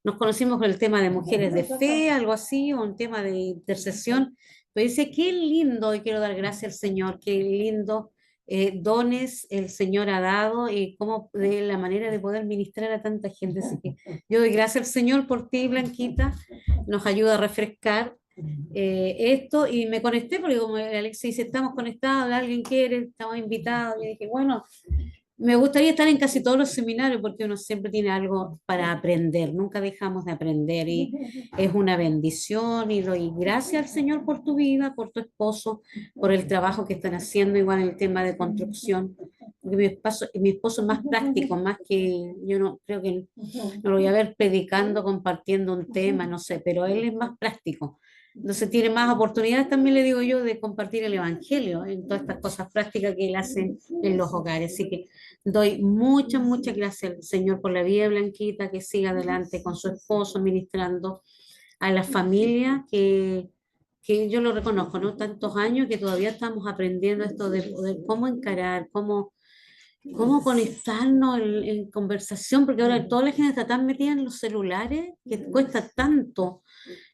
nos conocimos con el tema de mujeres de fe, algo así, o un tema de intercesión. Pero dice, qué lindo, y quiero dar gracias al Señor, qué lindo dones el Señor ha dado y cómo de la manera de poder ministrar a tanta gente. Así que yo doy gracias al Señor por ti, Blanquita, nos ayuda a refrescar esto y me conecté porque como Alex dice, estamos conectados, alguien quiere, estamos invitados, y dije, bueno, me gustaría estar en casi todos los seminarios porque uno siempre tiene algo para aprender, nunca dejamos de aprender y es una bendición y doy gracias al Señor por tu vida, por tu esposo, por el trabajo que están haciendo igual en el tema de construcción. Porque mi esposo es más práctico, más que yo no creo que no lo voy a ver predicando, compartiendo un tema, no sé, pero él es más práctico. Entonces tiene más oportunidades también, le digo yo, de compartir el Evangelio en todas estas cosas prácticas que él hace en los hogares. Así que doy muchas gracias al Señor por la vida de Blanquita, que siga adelante con su esposo, ministrando a la familia, que yo lo reconozco, ¿no? Tantos años que todavía estamos aprendiendo esto de poder, cómo encarar, cómo conectarnos en conversación, porque ahora toda la gente está tan metida en los celulares que cuesta tanto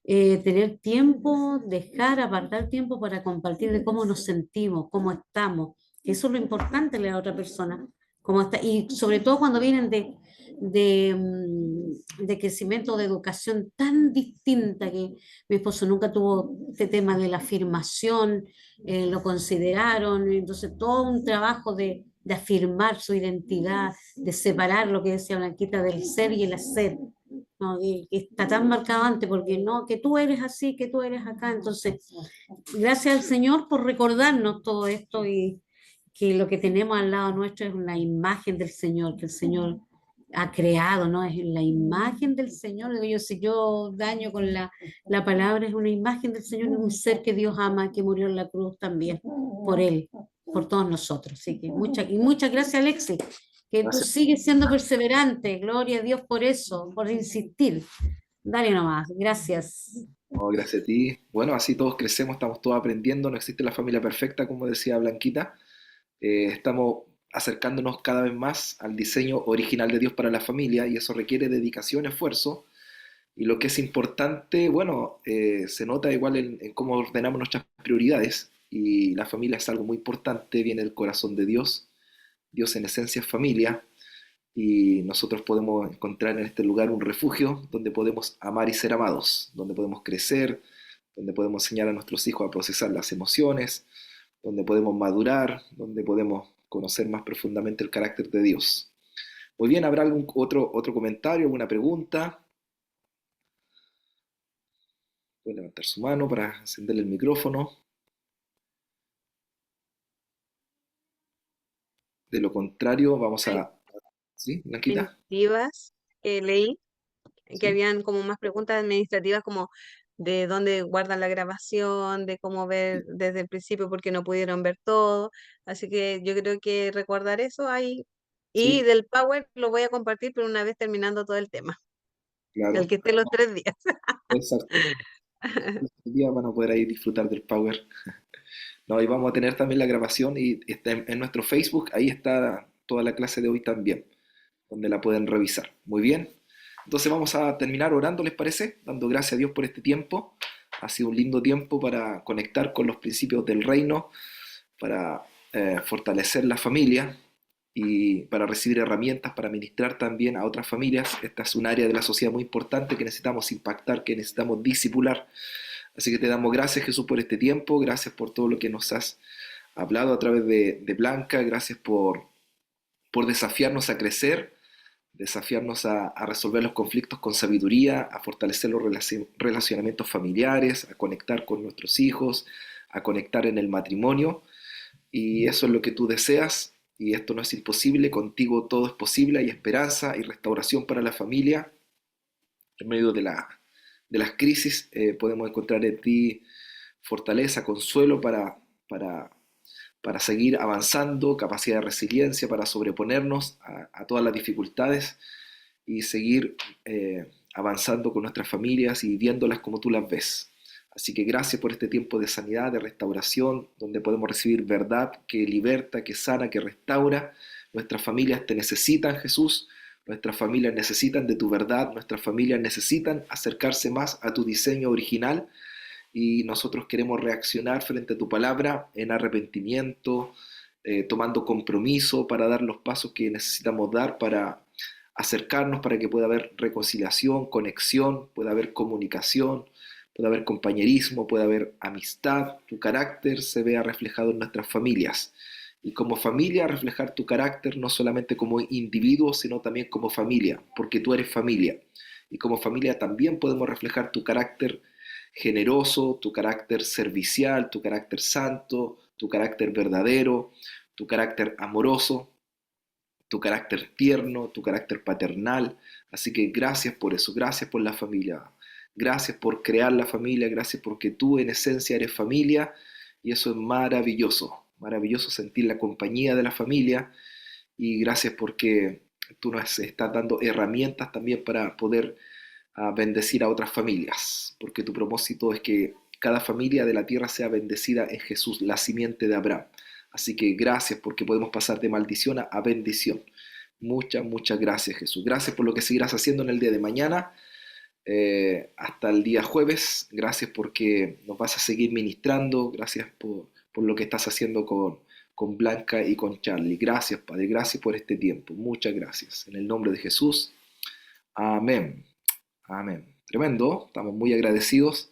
tener tiempo, dejar, apartar tiempo para compartir de cómo nos sentimos, cómo estamos, que eso es lo importante de la otra persona, cómo está, y sobre todo cuando vienen de crecimiento, de educación tan distinta que mi esposo nunca tuvo este tema de la afirmación, lo consideraron, entonces todo un trabajo de afirmar su identidad, de separar lo que decía Blanquita del ser y el hacer, ¿no? Y que está tan marcado antes, porque no, que tú eres así, que tú eres acá. Entonces, gracias al Señor por recordarnos todo esto y que lo que tenemos al lado nuestro es una imagen del Señor, que el Señor ha creado, ¿no? Es la imagen del Señor. Digo yo, si yo daño con la palabra, es una imagen del Señor, es un ser que Dios ama, que murió en la cruz también, por Él, por todos nosotros. Así que muchas gracias, Alexis, que tú Gracias. sigues siendo perseverante. Gloria a Dios por eso, por insistir. Dale nomás, gracias. No, gracias a ti. Bueno, así todos crecemos, estamos todos aprendiendo, no existe la familia perfecta, como decía Blanquita. Estamos acercándonos cada vez más al diseño original de Dios para la familia y eso requiere dedicación, esfuerzo. Y lo que es importante, bueno, se nota igual en cómo ordenamos nuestras prioridades y la familia es algo muy importante, viene del corazón de Dios. Dios en esencia es familia y nosotros podemos encontrar en este lugar un refugio donde podemos amar y ser amados, donde podemos crecer, donde podemos enseñar a nuestros hijos a procesar las emociones, donde podemos madurar, donde podemos conocer más profundamente el carácter de Dios. Muy bien, ¿habrá algún otro comentario, alguna pregunta? Puede levantar su mano para encenderle el micrófono. De lo contrario, vamos Hay a... ¿Sí, Blanquita? administrativas que leí, que ¿Sí? habían como más preguntas administrativas como de dónde guardan la grabación, de cómo ver desde el principio porque no pudieron ver todo. Así que yo creo que recordar eso ahí. Y ¿Sí? del Power lo voy a compartir, pero una vez terminando todo el tema, el Claro. que esté los 3 días. Exacto. Este día van a poder ahí disfrutar del Power. No, y vamos a tener también la grabación y está en nuestro Facebook, ahí está toda la clase de hoy también, donde la pueden revisar. Muy bien. Entonces vamos a terminar orando, ¿les parece? Dando gracias a Dios por este tiempo. Ha sido un lindo tiempo para conectar con los principios del reino, para fortalecer la familia y para recibir herramientas para ministrar también a otras familias. Esta es un área de la sociedad muy importante que necesitamos impactar, que necesitamos disipular. Así que te damos gracias, Jesús, por este tiempo, gracias por todo lo que nos has hablado a través de Blanca, gracias por desafiarnos a crecer, desafiarnos a resolver los conflictos con sabiduría, a fortalecer los relacionamientos familiares, a conectar con nuestros hijos, a conectar en el matrimonio. Y eso es lo que tú deseas, y esto no es imposible, contigo todo es posible, hay esperanza y restauración para la familia. En medio de las crisis podemos encontrar en ti fortaleza, consuelo para, para seguir avanzando, capacidad de resiliencia para sobreponernos a todas las dificultades y seguir avanzando con nuestras familias y viéndolas como tú las ves. Así que gracias por este tiempo de sanidad, de restauración, donde podemos recibir verdad que liberta, que sana, que restaura. Nuestras familias te necesitan, Jesús. Nuestras familias necesitan de tu verdad. Nuestras familias necesitan acercarse más a tu diseño original y nosotros queremos reaccionar frente a tu palabra en arrepentimiento, tomando compromiso para dar los pasos que necesitamos dar para acercarnos, para que pueda haber reconciliación, conexión, pueda haber comunicación, pueda haber compañerismo, pueda haber amistad, tu carácter se vea reflejado en nuestras familias. Y como familia reflejar tu carácter no solamente como individuo, sino también como familia, porque tú eres familia. Y como familia también podemos reflejar tu carácter generoso, tu carácter servicial, tu carácter santo, tu carácter verdadero, tu carácter amoroso, tu carácter tierno, tu carácter paternal. Así que gracias por eso, gracias por la familia, gracias por crear la familia, gracias porque tú en esencia eres familia y eso es maravilloso, maravilloso sentir la compañía de la familia y gracias porque tú nos estás dando herramientas también para poder bendecir a otras familias, porque tu propósito es que cada familia de la tierra sea bendecida en Jesús, la simiente de Abraham. Así que gracias porque podemos pasar de maldición a bendición. Muchas, muchas gracias, Jesús. Gracias por lo que seguirás haciendo en el día de mañana. Hasta el día jueves. Gracias porque nos vas a seguir ministrando. Gracias por lo que estás haciendo con Blanca y con Charlie. Gracias, Padre. Gracias por este tiempo. Muchas gracias. En el nombre de Jesús. Amén. Amén. Tremendo. Estamos muy agradecidos